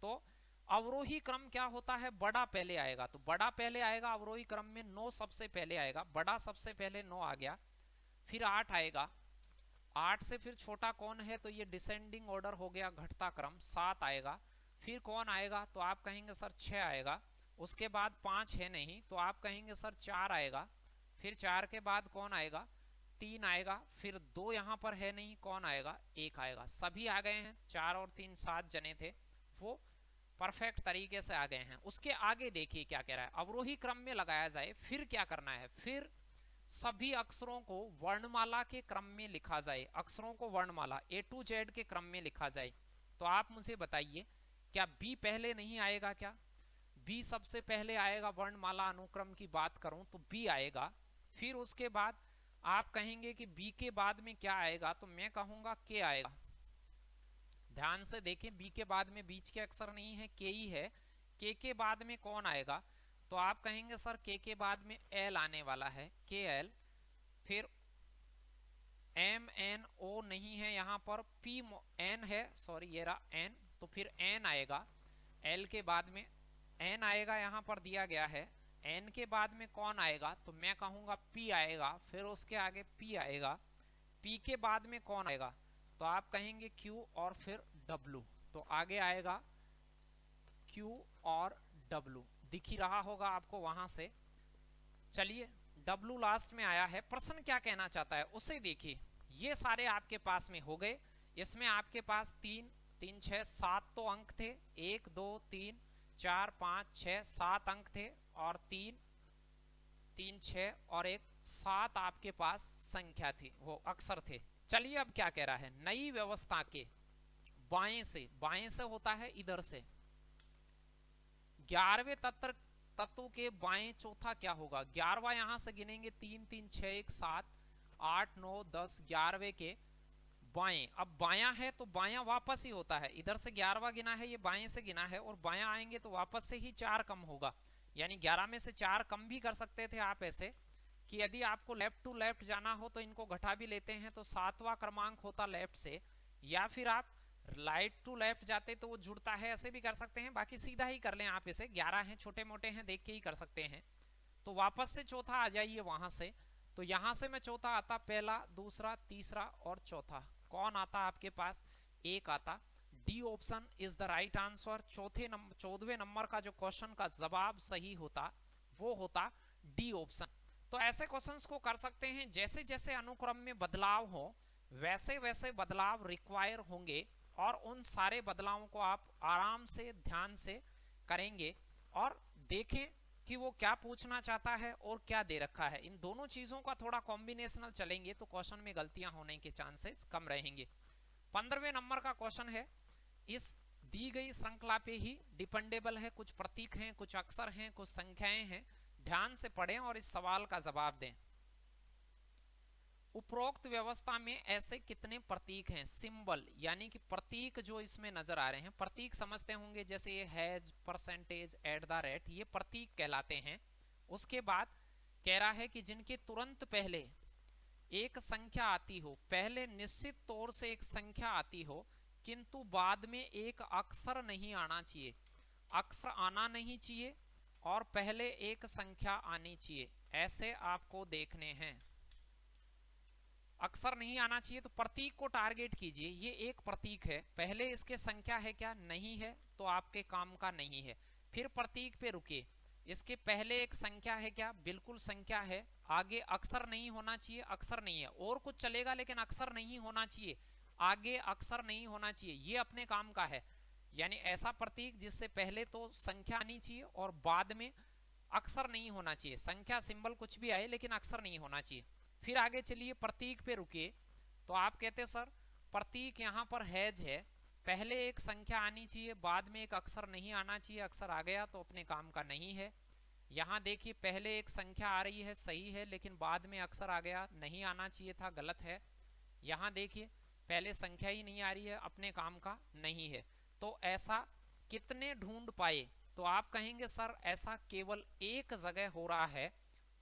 तो अवरोही क्रम क्या होता है? बड़ा पहले आएगा, तो बड़ा पहले आएगा अवरोही क्रम में, 9 सबसे पहले आएगा, बड़ा सबसे पहले 9 आ गया, फिर 8 आएगा, 8 से फिर छोटा कौन है? तो ये डिसेंडिंग ऑर्डर हो गया, घटता क्रम। 7 आएगा, फिर कौन आएगा? तो आप कहेंगे सर 6 आएगा, उसके बाद 5 है नहीं तो आप कहेंगे सर 4 आएगा, फिर 4 के बाद कौन आएगा? 3 आएगा, फिर 2 यहाँ पर है नहीं, कौन आएगा? 1 आएगा। सभी आ गए हैं, 4 और 3 7 जने थे, वो परफेक्ट तरीके से आ गए हैं। उसके आगे देखिए क्या कह रहा है, अवरोही क्रम में लगाया जाए, फिर क्या करना है? फिर सभी अक्षरों को वर्णमाला के क्रम में लिखा जाए, अक्षरों को वर्णमाला A to Z के क्रम में लिखा जाए। तो आप मुझे बताइए, क्या B पहले नहीं आएगा? क्या B सबसे पहले आएगा? वर्णमाला अनुक्रम की बात करूं तो B आएगा, फिर उसके बाद आप कहेंगे कि B के बाद में क्या आएगा? तो मैं कहूंगा K आएगा। ध्यान से देखें, B के बाद में बीच के अक्षर नहीं है, K ही है। K के बाद में कौन आएगा? तो आप कहेंगे सर K के बाद में L आने वाला है, KL, फिर MNO नहीं है यहाँ पर, PN है, सॉरी ये रहा N, तो फिर N आएगा, L के बाद में N आएगा, यहाँ पर दिया गया है। N के बाद में कौन आएगा? तो मैं कहूँगा P आएगा, फिर उसके आगे P आएगा, P के बाद में कौन आएगा? तो आप कहेंगे Q और फिर W, तो आगे आएगा Q और W, दिख ही रहा होगा आपको वहां से। चलिए, W लास्ट में आया है, प्रश्न क्या कहना चाहता है उसे देखिए। ये सारे आपके पास में हो गए, इसमें आपके पास 3 3 6 7 तो अंक थे, 1 2 3 4 5 6 7 अंक थे, और 3 3 6 और 1 7 आपके पास संख्या थी, वो अक्षर थे। चलिए अब क्या कह रहा है, नई व्यवस्था के बाएं से होता है इधर से, 11वें तत्व के बाएं चौथा क्या होगा? 11वां यहां से गिनेंगे, 3 3 6 1 7 8 9 10, 11वें के बाएं। अब बायां है तो बायां वापस ही होता है, इधर से 11वां गिना है, ये बाएं से गिना है, और बायां आएंगे तो वापस से ही 4 कम होगा, यानी 11 में से 4 कम भी कर सकते थे आप ऐसे कि यदि आपको लेफ्ट टू लेफ्ट जाना हो तो इनको घटा भी लेते हैं, तो 7वां क्रमांक होता लेफ्ट से, या फिर आप राइट टू लेफ्ट जाते तो वो जुड़ता है, ऐसे भी कर सकते हैं, बाकी सीधा ही कर लें आप इसे, 11 हैं, छोटे मोटे हैं, देख के ही कर सकते हैं। तो वापस से चौथा आ जाइए वहां से, तो यहां से मैं चौथा आता, पहला दूसरा तीसरा और चौथा, कौन आता आपके पास? 1 आता। D option is the right answer. 14वें नंबर का जो क्वेश्चन का जवाब सही होता वो होता डी ऑप्शन। तो ऐसे क्वेश्चंस को कर सकते हैं, जैसे जैसे अनुक्रम में बदलाव हो वैसे वैसे बदलाव रिक्वायर होंगे, और उन सारे बदलावों को आप आराम से ध्यान से करेंगे और देखें कि वो क्या पूछना चाहता है और क्या दे रखा है। इन दोनों चीजों का थोड़ा कॉम्बिनेशनल चलेंगे तो क्वेश्चन में गलतियां होने के चांसेस कम रहेंगे। 15वें नंबर का क्वेश्चन है, इस दी गई श्रृंखला पे ही डिपेंडेबल है, कुछ प्रतीक हैं, कुछ अक्षर हैं, कुछ संख्याएं हैं, ध्यान से पढ़ें और इस सवाल का जवाब दें। उपरोक्त व्यवस्था में ऐसे कितने प्रतीक हैं? सिंबल यानी कि प्रतीक जो इसमें नजर आ रहे हैं, प्रतीक समझते होंगे, जैसे ये has, percentage, at the rate, ये प्रतीक कहलाते हैं। उसके बाद कह रहा है कि जिनके तुरंत पहले एक संख्या आती हो, पहले निश्चित तौर से एक संख्या आती हो किंतु बाद में एक अक्षर नहीं आना चाहिए, अक्षर आना नहीं चाहिए और पहले एक संख्या आनी चाहिए, ऐसे आपको देखने हैं। अक्षर नहीं आना चाहिए तो प्रतीक को टारगेट कीजिए, ये एक प्रतीक है, पहले इसके संख्या है क्या? नहीं है, तो आपके काम का नहीं है। फिर प्रतीक पे रुके, इसके पहले एक संख्या है क्या? बिल्कुल संख्या है। आगे अक्षर नहीं होना चाहिए, अक्षर नहीं है। और कुछ चलेगा लेकिन अक्षर नहीं होना चाहिए, आगे अक्षर नहीं होना चाहिए, ये अपने काम का है। यानी ऐसा प्रतीक जिससे पहले तो संख्या आनी चाहिए और बाद में अक्षर नहीं होना चाहिए। संख्या सिंबल कुछ भी आए लेकिन अक्षर नहीं होना चाहिए। फिर आगे चलिए, प्रतीक पे रुकिए। तो आप कहते सर प्रतीक यहाँ पर हैज है, पहले एक संख्या आनी चाहिए, बाद में एक अक्षर नहीं आना चाहिए, अक्षर आ गया तो अपने काम का नहीं है। यहाँ देखिए पहले एक संख्या आ रही है, सही है, लेकिन बाद में अक्षर आ गया, नहीं आना चाहिए था, गलत है। यहाँ देखिए पहले संख्या ही नहीं आ रही है, अपने काम का नहीं है। तो ऐसा कितने ढूंढ पाए? तो आप कहेंगे सर ऐसा केवल एक जगह हो रहा है।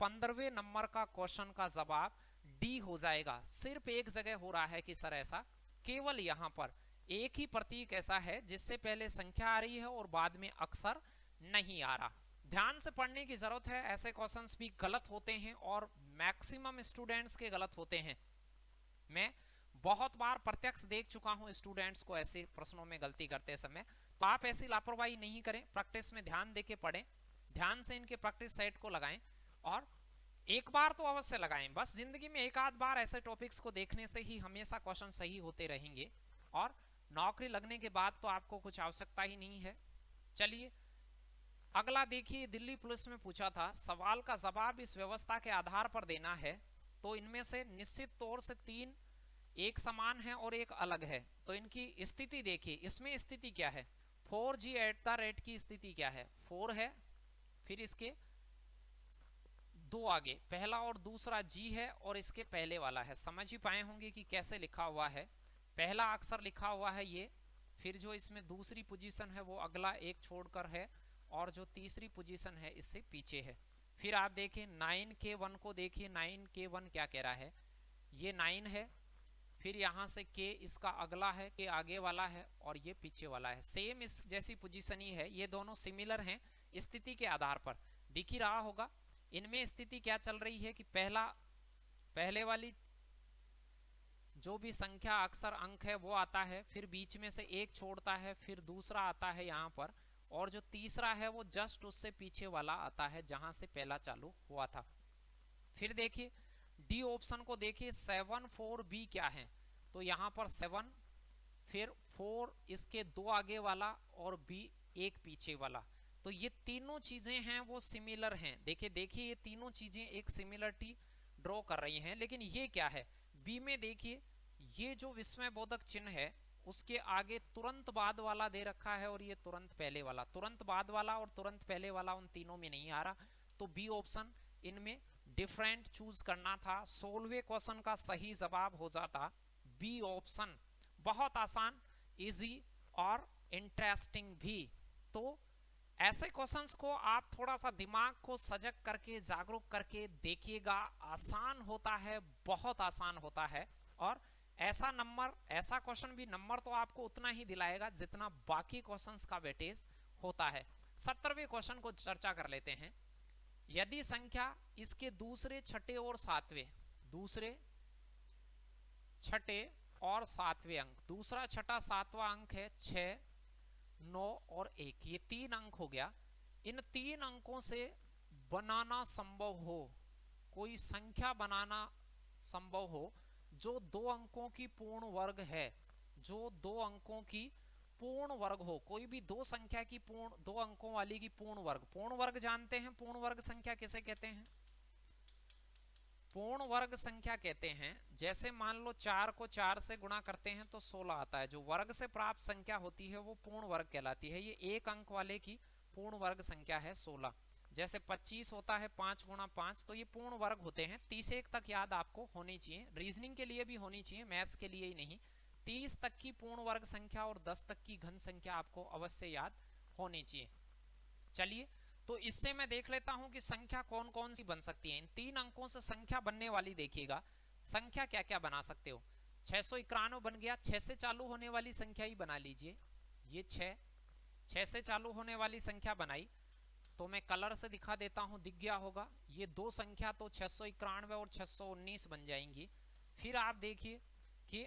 15वें नंबर का क्वेश्चन का जवाब डी हो जाएगा। सिर्फ एक जगह हो रहा है कि सर ऐसा, केवल यहाँ पर एक ही प्रतीक ऐसा है जिससे पहले संख्या आ रही है और बाद में अक्षर नहीं आ रहा। ध्यान से पढ़ने की जरूरत है, ऐसे क्वेश्चंस भी गलत होते हैं और मैक्सिमम स्टूडेंट्स के गलत होते हैं। मैं बहुत बार प्रत्यक्ष देख चुका हूं स्टूडेंट्स को ऐसे प्रश्नों में गलती करते समय। तो आप ऐसी लापरवाही नहीं करें, प्रैक्टिस में ध्यान देके पढ़ें, ध्यान से इनके प्रैक्टिस सेट को लगाएं और एक बार तो अवश्य लगाएं। बस जिंदगी में एक आध बार ऐसे टॉपिक्स को देखने से ही हमेशा क्वेश्चन सही होते रहेंगे और नौकरी लगने के बाद तो आपको कुछ आवश्यकता ही नहीं है। चलिए अगला देखिए, दिल्ली पुलिस में पूछा था, सवाल का जवाब इस व्यवस्था के आधार पर देना है। तो इनमें से निश्चित तौर से 3 एक समान है और एक अलग है। तो इनकी स्थिति देखिए, इसमें स्थिति क्या है? 4G@ की स्थिति क्या है? 4 है, फिर इसके 2 आगे पहला और दूसरा G है और इसके पहले वाला है। समझ ही पाए होंगे कि कैसे लिखा हुआ है। पहला अक्षर लिखा हुआ है ये, फिर जो इसमें दूसरी पोजीशन है वो अगला एक छोड़कर है और जो तीसरी पोजीशन है इससे पीछे है। फिर आप देखें 9K1 को देखिए, 9K1 क्या कह रहा है? ये 9 है, फिर यहाँ से K इसका अगला है, K आगे वाला है और ये पीछे वाला है। सेम इस जैसी पोजीशन ही है, ये दोनों सिमिलर हैं स्थिति के आधार पर। दिख ही रहा होगा इनमें स्थिति क्या चल रही है कि पहले वाली जो भी संख्या अक्षर अंक है वो आता है, फिर बीच में से एक छोड़ता है, फिर दूसरा आता है यहाँ पर, और जो तीसरा है वो जस्ट उससे पीछे वाला आता है जहां से पहला चालू हुआ था। फिर देखिए डी ऑप्शन को देखिए, 7 4 B क्या है? तो यहाँ पर 7, फिर 4 इसके 2 आगे वाला और B एक पीछे वाला। तो ये तीनों चीजें हैं वो सिमिलर हैं। देखिए ये तीनों चीजें एक सिमिलरिटी ड्रॉ कर रही हैं। लेकिन ये क्या है? बी में देखिए ये जो विस्मय बोधक चिन्ह है उसके आगे तुरंत बाद वाला दे रखा है और ये तुरंत पहले वाला। तुरंत बाद वाला और तुरंत पहले वाला उन तीनों में नहीं आ रहा। तो बी ऑप्शन इनमें डिफरेंट चूज करना था। 16वें क्वेश्चन का सही जवाब हो जाता बी ऑप्शन। बहुत आसान, इजी और इंटरेस्टिंग भी। तो ऐसे क्वेश्चंस को आप थोड़ा सा दिमाग को सजग करके, जागरूक करके देखिएगा। आसान होता है, बहुत आसान होता है। और ऐसा क्वेश्चन भी नंबर तो आपको उतना ही दिलाएगा जितना बाकी क्वेश्चंस का वेटेज होता है। 17वें क्वेश्चन को चर्चा कर लेते हैं। यदि संख्या इसके दूसरे, छठे और सातवें अंक, दूसरा, छठा, सातवां अंक है 6, 9 और 1, ये 3 अंक हो गया। इन 3 अंकों से बनाना संभव हो, कोई संख्या बनाना संभव हो जो 2 अंकों की पूर्ण वर्ग है, जो 2 अंकों की पूर्ण वर्ग हो। कोई भी 2 संख्या की 2 अंकों वाली की पूर्ण वर्ग जानते हैं? पूर्ण वर्ग संख्या किसे कहते हैं? पूर्ण वर्ग संख्या कहते हैं, जैसे मान लो 4 को 4 से गुणा करते हैं तो 16 आता है। जो वर्ग से प्राप्त संख्या होती है वो पूर्ण वर्ग कहलाती है। ये 1 अंक वाले की पूर्ण वर्ग संख्या है 16। जैसे 25 होता है 5 गुणा 5, तो ये पूर्ण वर्ग होते हैं। 31 तक याद आपको होनी चाहिए, रीजनिंग के लिए भी होनी चाहिए, मैथ्स के लिए ही नहीं। 30 तक की पूर्ण वर्ग संख्या और 10 तक की घन संख्या आपको अवश्य याद होनी चाहिए। चलिए तो इससे मैं देख लेता हूं कि संख्या कौन कौन सी बन सकती है। इन 3 अंकों से संख्या बनने वाली देखिएगा, संख्या क्या क्या बना सकते हो। 691 बन गया, 6 से चालू होने वाली संख्या ही बना लीजिए। ये 6 से चालू होने वाली संख्या बनाई, तो मैं कलर से दिखा देता हूं, दिख गया होगा। ये 2 संख्या तो 691 और 619 बन जाएंगी। फिर आप देखिए कि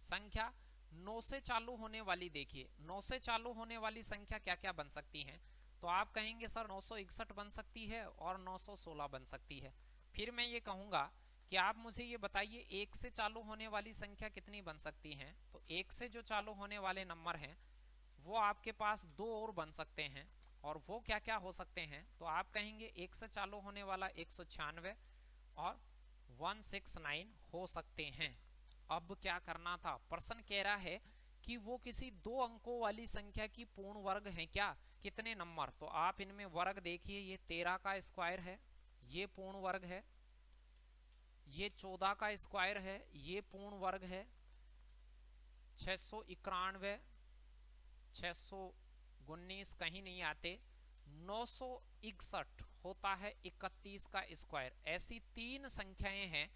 संख्या 9 से चालू होने वाली, देखिए 9 से चालू होने वाली संख्या क्या क्या बन सकती हैं। तो आप कहेंगे सर 961 बन सकती है और 916 बन सकती है। फिर मैं ये कहूँगा कि आप मुझे ये बताइए एक से चालू होने वाली संख्या कितनी बन सकती हैं। तो एक से जो चालू होने वाले नंबर हैं वो आपके पास दो और बन सकते हैं, और वो क्या क्या हो सकते हैं। तो आप कहेंगे एक से चालू होने वाला 196 और 169 हो सकते हैं। अब क्या करना था, प्रश्न कह रहा है कि वो किसी दो अंकों वाली संख्या की पूर्ण वर्ग है क्या, कितने नंबर। तो आप इनमें वर्ग देखिए, ये 13 का स्क्वायर है, ये पूर्ण वर्ग है, ये 14 का स्क्वायर है, ये पूर्ण वर्ग है, 691, 619 कहीं नहीं आते, 961 होता है 31 का स्क्वायर। ऐसी तीन संख्याएं हैं,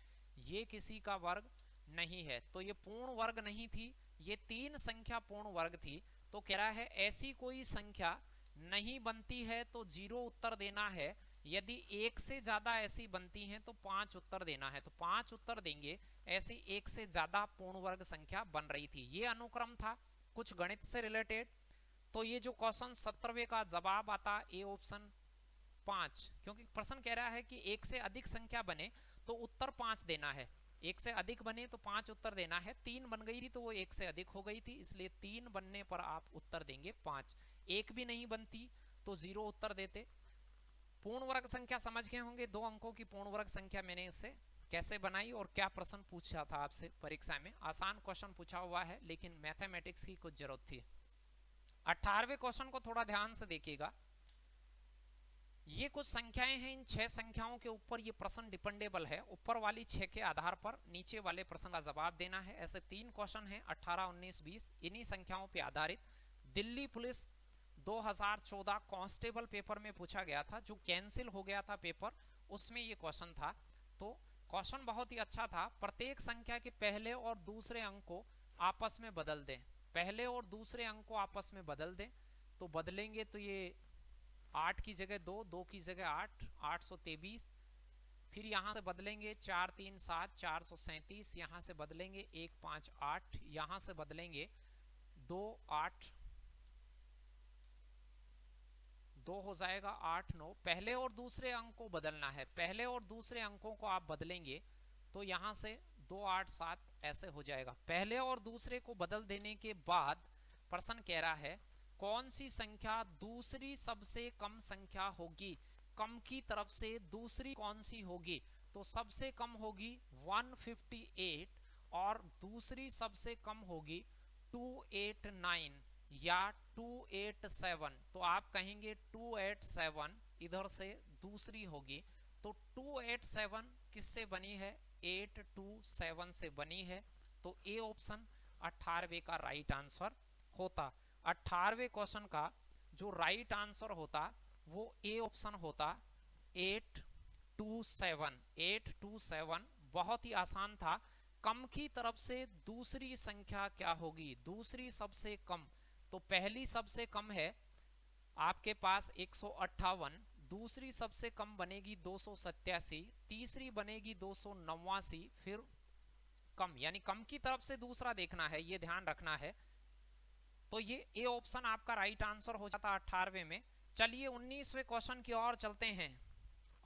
ये किसी का वर्ग नहीं है। तो ये पूर्ण वर्ग नहीं थी, ये तीन संख्या पूर्ण वर्ग थी। तो कह रहा है ऐसी कोई संख्या नहीं बनती है तो 0 उत्तर देना है, यदि एक से ज्यादा ऐसी बनती हैं तो 5 उत्तर देना है। तो 5 उत्तर देंगे, ऐसी एक से ज्यादा पूर्ण वर्ग संख्या बन रही थी। ये अनुक्रम था कुछ गणित से रिलेटेड। तो ये जो क्वेश्चन 17वें का जवाब आता ए ऑप्शन 5, क्योंकि प्रश्न कह रहा है कि एक से अधिक संख्या बने तो उत्तर 5 देना है, एक से अधिक बने तो 5 उत्तर देना है। 3 बन गई थी तो वो एक से अधिक हो गई थी, इसलिए 3 बनने पर आप उत्तर देंगे 5। एक भी नहीं बनती तो 0 उत्तर देते। पूर्ण वर्ग संख्या समझ गए होंगे, दो अंकों की पूर्ण वर्ग संख्या मैंने इससे कैसे बनाई और क्या प्रश्न पूछा था आपसे परीक्षा में। आसान क्वेश्चन पूछा हुआ है, लेकिन मैथमेटिक्स की कुछ जरूरत थी। 18वें क्वेश्चन को थोड़ा ध्यान से देखिएगा। ये कुछ संख्याएं हैं, इन 6 संख्याओं के ऊपर ये प्रश्न डिपेंडेबल है। ऊपर वाली 6 के आधार पर नीचे वाले प्रश्न का जवाब देना है। ऐसे 3 क्वेश्चन हैं 18, 19, 20, इन्हीं संख्याओं पर आधारित। दिल्ली पुलिस 2014 कांस्टेबल पेपर में पूछा गया था, जो कैंसिल हो गया था पेपर, उसमें ये क्वेश्चन था। तो क्वेश्चन बहुत ही अच्छा था। प्रत्येक संख्या के पहले और दूसरे अंक को आपस में बदल दें, पहले और दूसरे अंक को आपस में बदल दें। तो बदलेंगे तो ये 8 की जगह 2, 2 की जगह 8, 823। फिर यहाँ से बदलेंगे 4 3 7, 437। यहाँ से बदलेंगे 1 5 8, यहाँ से बदलेंगे 2 8, 2 हो जाएगा 8 9। पहले और दूसरे अंक को बदलना है, पहले और दूसरे अंकों को आप बदलेंगे तो यहाँ से 2 8 7 ऐसे हो जाएगा। पहले और दूसरे को बदल देने के बाद प्रश्न कह रहा है कौन सी संख्या दूसरी सबसे कम संख्या होगी, कम की तरफ से दूसरी कौन सी होगी। तो सबसे कम होगी 158 और दूसरी सबसे कम होगी 289 या 287। तो आप कहेंगे 287 इधर से दूसरी होगी। तो 287 किससे बनी है, 827 से बनी है। तो ए ऑप्शन 18वें का राइट आंसर होता। 18वें क्वेश्चन का जो राइट आंसर होता वो ए ऑप्शन होता 827। 827 बहुत ही आसान था। कम की तरफ से दूसरी संख्या क्या होगी, दूसरी सबसे कम। तो पहली सबसे कम है आपके पास 158, दूसरी सबसे कम बनेगी 287, तीसरी बनेगी 289, फिर कम, यानी कम की तरफ से दूसरा देखना है, ये ध्यान रखना है। तो ये ए ऑप्शन आपका राइट आंसर हो जाता 18वें में। चलिए 19वें क्वेश्चन की ओर चलते हैं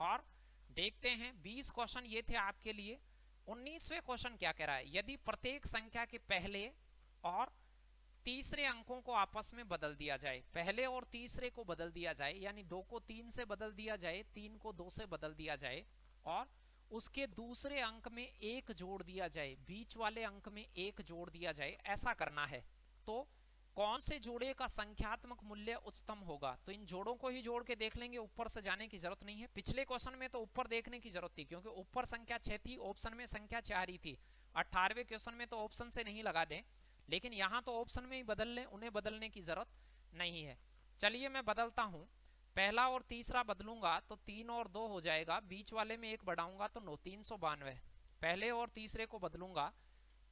और देखते हैं। 20 क्वेश्चन ये थे आपके लिए। 19वें क्वेश्चन क्या कह रहा है, यदि प्रत्येक संख्या के पहले और तीसरे अंकों को आपस में बदल दिया जाए, पहले और तीसरे को बदल दिया जाए, यानी 2 को 3 से बदल दिया जाए, 3 को 2 से बदल दिया जाए, और उसके दूसरे अंक में 1 जोड़ दिया जाए, बीच वाले अंक में 1 जोड़ दिया जाए, ऐसा करना है। तो कौन से जोड़े का संख्यात्मक मूल्य उच्चतम होगा। तो इन जोड़ों को ही जोड़ के देख लेंगे, ऊपर से जाने की जरूरत नहीं है। पिछले क्वेश्चन में तो ऊपर देखने की जरूरत थी, क्योंकि ऊपर संख्या 6 थी, ऑप्शन में संख्या 4 ही थी। 18वें क्वेश्चन में तो ऑप्शन से नहीं लगा दें, लेकिन यहाँ तो ऑप्शन में ही बदल लें, उन्हें बदलने की जरूरत नहीं है। चलिए मैं बदलता हूँ, पहला और तीसरा बदलूंगा तो 3 और 2 हो जाएगा, बीच वाले में 1 बढ़ाऊंगा तो 9, 392। पहले और तीसरे को बदलूंगा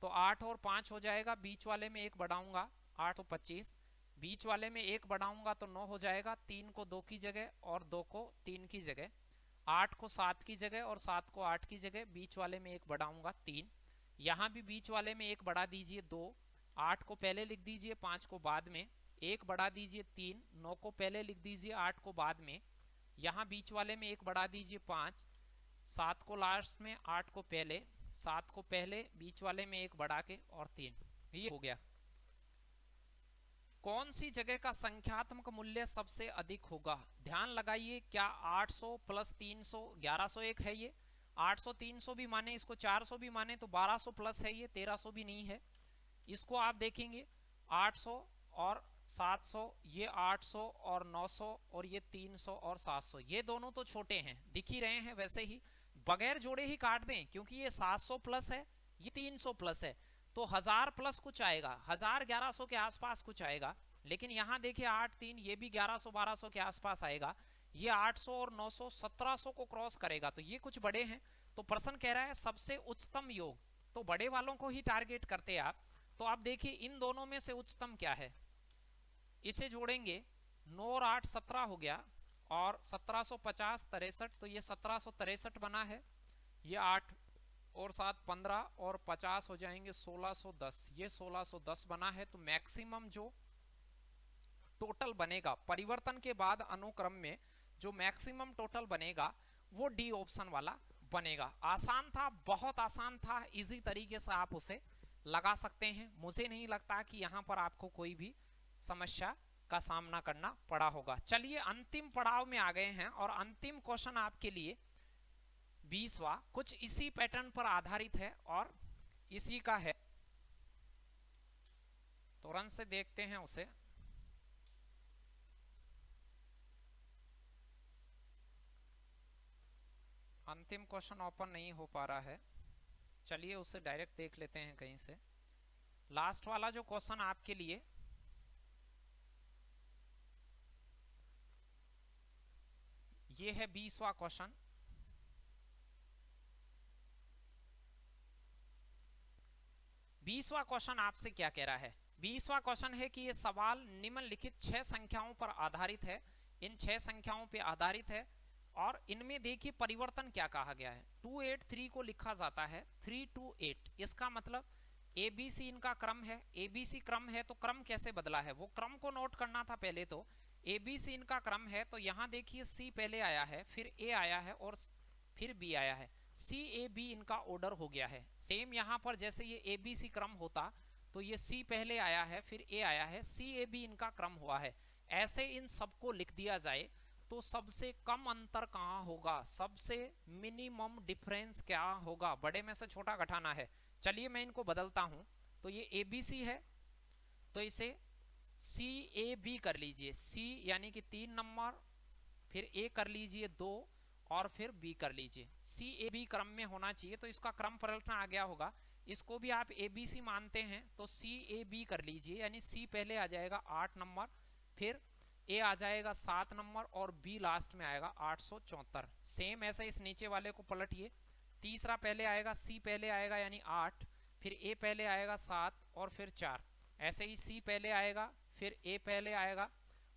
तो 8 और 5 हो जाएगा, बीच वाले में 1 बढ़ाऊंगा 825, बीच वाले में 1 बढ़ाऊंगा तो 9 हो जाएगा, 3 को 2 की जगह और 2 को 3 की जगह, 8 को 7 की जगह और 7 को 8 की जगह, बीच वाले में 1 बढ़ाऊंगा 3, यहाँ भी बीच वाले में 1 बढ़ा दीजिए 2, 8 को पहले लिख दीजिए, 5 को बाद में, 1 बढ़ा दीजिए 3, 9 को पहले लिख दीजिए 8 को बाद में, यहाँ बीच वाले में 1 बढ़ा दीजिए 5, 7 को लास्ट में 8 को पहले, 7 को पहले बीच वाले में 1 बढ़ा के और 3, ये हो गया। कौन सी जगह का संख्यात्मक मूल्य सबसे अधिक होगा? ध्यान लगाइए, क्या 800 प्लस 300 1101 है ये? 800 300 भी माने इसको, 400 भी माने तो 1200 प्लस है ये, 1300 भी नहीं है। इसको आप देखेंगे 800 और 700, ये 800 और 900, और ये 300 और 700, ये दोनों तो छोटे हैं, दिख ही रहे हैं। वैसे ही बगैर जोड़े ही काट दें, क्योंकि ये 700 प्लस है, ये 300 प्लस है, तो 1000 प्लस कुछ आएगा, 1000 1100 के आसपास कुछ आएगा। लेकिन यहाँ देखिए 8 3, ये भी 1100 1200 के आसपास आएगा। ये 800 और 900 1700 को क्रॉस करेगा, तो ये कुछ बड़े हैं। तो प्रश्न कह रहा है सबसे उच्चतम योग, तो बड़े वालों को ही टारगेट करते हैं आप। तो आप देखिए इन दोनों में से उच्चतम क्या है, इसे जोड़ेंगे, 9 और 8 17 हो गया, और 1750 63, तो ये 1763 बना है। ये 8 और 7 15 और 50 हो जाएंगे 1610, ये 1610 बना है। तो मैक्सिमम जो टोटल बनेगा परिवर्तन के बाद अनुक्रम में, जो मैक्सिमम टोटल बनेगा वो डी ऑप्शन वाला बनेगा। आसान था, बहुत आसान था, इजी तरीके से आप उसे लगा सकते हैं। मुझे नहीं लगता कि यहाँ पर आपको कोई भी समस्या का सामना करना पड़ा होगा। चलिए अंतिम पड़ाव में आ गए हैं, और अंतिम क्वेश्चन आपके लिए 20वां कुछ इसी पैटर्न पर आधारित है और इसी का है, तुरंत से देखते हैं उसे। अंतिम क्वेश्चन ओपन नहीं हो पा रहा है, चलिए उसे डायरेक्ट देख लेते हैं कहीं से। लास्ट वाला जो क्वेश्चन आपके लिए, ये है 20वां क्वेश्चन। बीसवां क्वेश्चन आपसे क्या कह रहा है? 20वां क्वेश्चन है कि ये सवाल निम्नलिखित 6 संख्याओं पर आधारित है, इन 6 संख्याओं पर आधारित है, और इनमें देखिए परिवर्तन क्या कहा गया है। 283 को लिखा जाता है 328, इसका मतलब ABC इनका क्रम है, ABC क्रम है तो क्रम कैसे बदला है, वो क्रम को नोट करना था पहले। तो ABC इनका क्रम है, तो यहाँ देखिए C पहले आया है, फिर A आया है और फिर B आया है, CAB इनका ऑर्डर हो गया है। सेम यहाँ पर जैसे ये ABC क्रम होता तो ये C पहले आया है फिर A आया है, CAB इनका क्रम हुआ है। ऐसे इन सबको लिख दिया जाए तो सबसे कम अंतर कहाँ होगा, सबसे मिनिमम डिफरेंस क्या होगा, बड़े में से छोटा घटाना है। चलिए मैं इनको बदलता हूं, तो ये ABC है तो इसे CAB कर लीजिए, C यानी कि 3 नंबर, फिर A कर लीजिए 2, और फिर B कर लीजिए। CAB क्रम में होना चाहिए, तो इसका क्रम पलटना आ गया होगा। इसको भी आप ABC मानते हैं तो CAB कर लीजिए, यानी C पहले आ जाएगा 8 नंबर, फिर A आ जाएगा 7 नंबर, और B लास्ट में आएगा 874। सेम ऐसे इस नीचे वाले को पलटिए, तीसरा पहले आएगा, C पहले आएगा यानी 8, फिर A पहले आएगा 7 और फिर 4, ऐसे ही C पहले आएगा, फिर A पहले आएगा,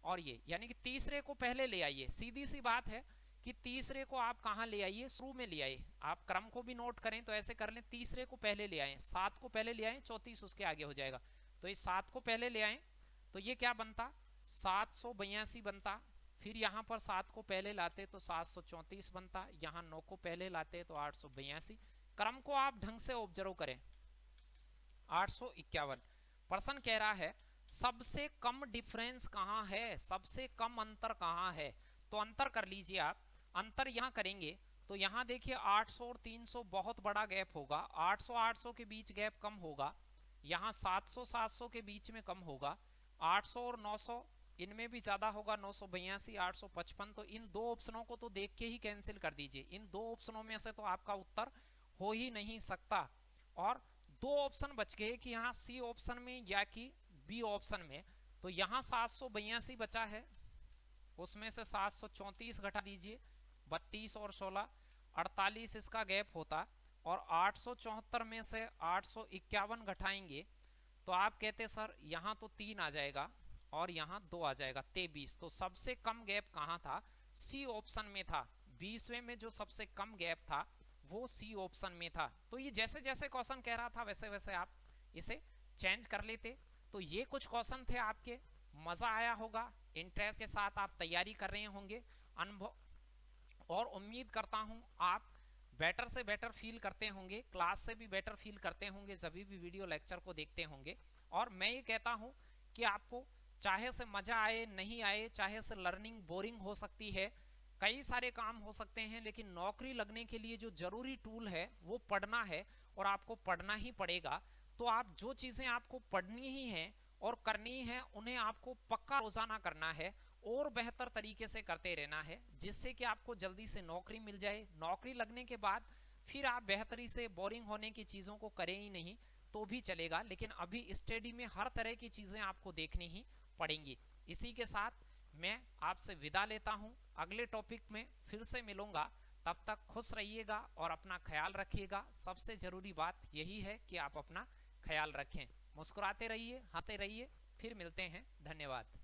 और ये यानी कि तीसरे को पहले ले आइए। सीधी सी बात है कि तीसरे को आप कहाँ ले आइए, शुरू में ले आइए। आप क्रम को भी नोट करें तो ऐसे कर लें, तीसरे को पहले ले आए, 7 को पहले ले आए, 34 उसके आगे हो जाएगा। तो इस 7 को पहले ले आए तो ये क्या बनता, 782 बनता, फिर यहाँ पर 7 को पहले लाते तो 734 बनता, यहाँ 9 को पहले लाते तो 882। क्रम को आप ढंग से ऑब्जर्व करें। 851। प्रश्न कह रहा है सबसे कम डिफरेंस कहाँ है, सबसे कम अंतर कहाँ है, तो अंतर कर लीजिए आप। अंतर यहाँ करेंगे तो यहाँ देखिए 800 और 300 बहुत बड़ा गैप होगा, 800 800 के बीच गैप कम होगा, यहाँ 700 700 के बीच में कम होगा, 800 और 900 इनमें भी ज्यादा होगा, 982 855। तो इन दो ऑप्शनों को तो देख के ही कैंसिल कर दीजिए, इन दो ऑप्शनों में से तो आपका उत्तर हो ही नहीं सकता। और दो ऑप्शन बच गए कि यहाँ C ऑप्शन में या कि B ऑप्शन में। तो यहाँ 782 बचा है, उसमें से 734 घटा दीजिए, 32 और 16 48 इसका गैप होता, और 874 में से 851 घटाएंगे तो आप कहते सर यहाँ तो 3 आ जाएगा और यहाँ 2 आ जाएगा, 23। तो सबसे कम गैप कहाँ था, C ऑप्शन में था। 20वें में जो सबसे कम गैप था वो C ऑप्शन में था। तो ये जैसे जैसे क्वेश्चन कह रहा था वैसे वैसे आप इसे चेंज कर लेते। तो ये कुछ क्वेश्चन थे आपके मज़ा आया होगा, इंटरेस्ट के साथ आप तैयारी कर रहे होंगे, अनुभव, और उम्मीद करता हूँ आप बेटर से बेटर फील करते होंगे, क्लास से भी बेटर फील करते होंगे, सभी भी वीडियो लेक्चर को देखते होंगे। और मैं ये कहता हूँ कि आपको चाहे से मज़ा आए नहीं आए, चाहे से लर्निंग बोरिंग हो सकती है, कई सारे काम हो सकते हैं, लेकिन नौकरी लगने के लिए जो ज़रूरी टूल है वो पढ़ना है, और आपको पढ़ना ही पड़ेगा। तो आप जो चीज़ें आपको पढ़नी ही हैं और करनी है, उन्हें आपको पक्का रोज़ाना करना है और बेहतर तरीके से करते रहना है, जिससे कि आपको जल्दी से नौकरी मिल जाए। नौकरी लगने के बाद फिर आप बेहतरी से बोरिंग होने की चीज़ों को करें ही नहीं तो भी चलेगा, लेकिन अभी स्टडी में हर तरह की चीज़ें आपको देखनी ही पड़ेंगी। इसी के साथ मैं आपसे विदा लेता हूँ, अगले टॉपिक में फिर से मिलूंगा। तब तक खुश रहिएगा और अपना ख्याल रखिएगा। सबसे ज़रूरी बात यही है कि आप अपना ख्याल रखें, मुस्कुराते रहिए, हंसते रहिए। फिर मिलते हैं, धन्यवाद।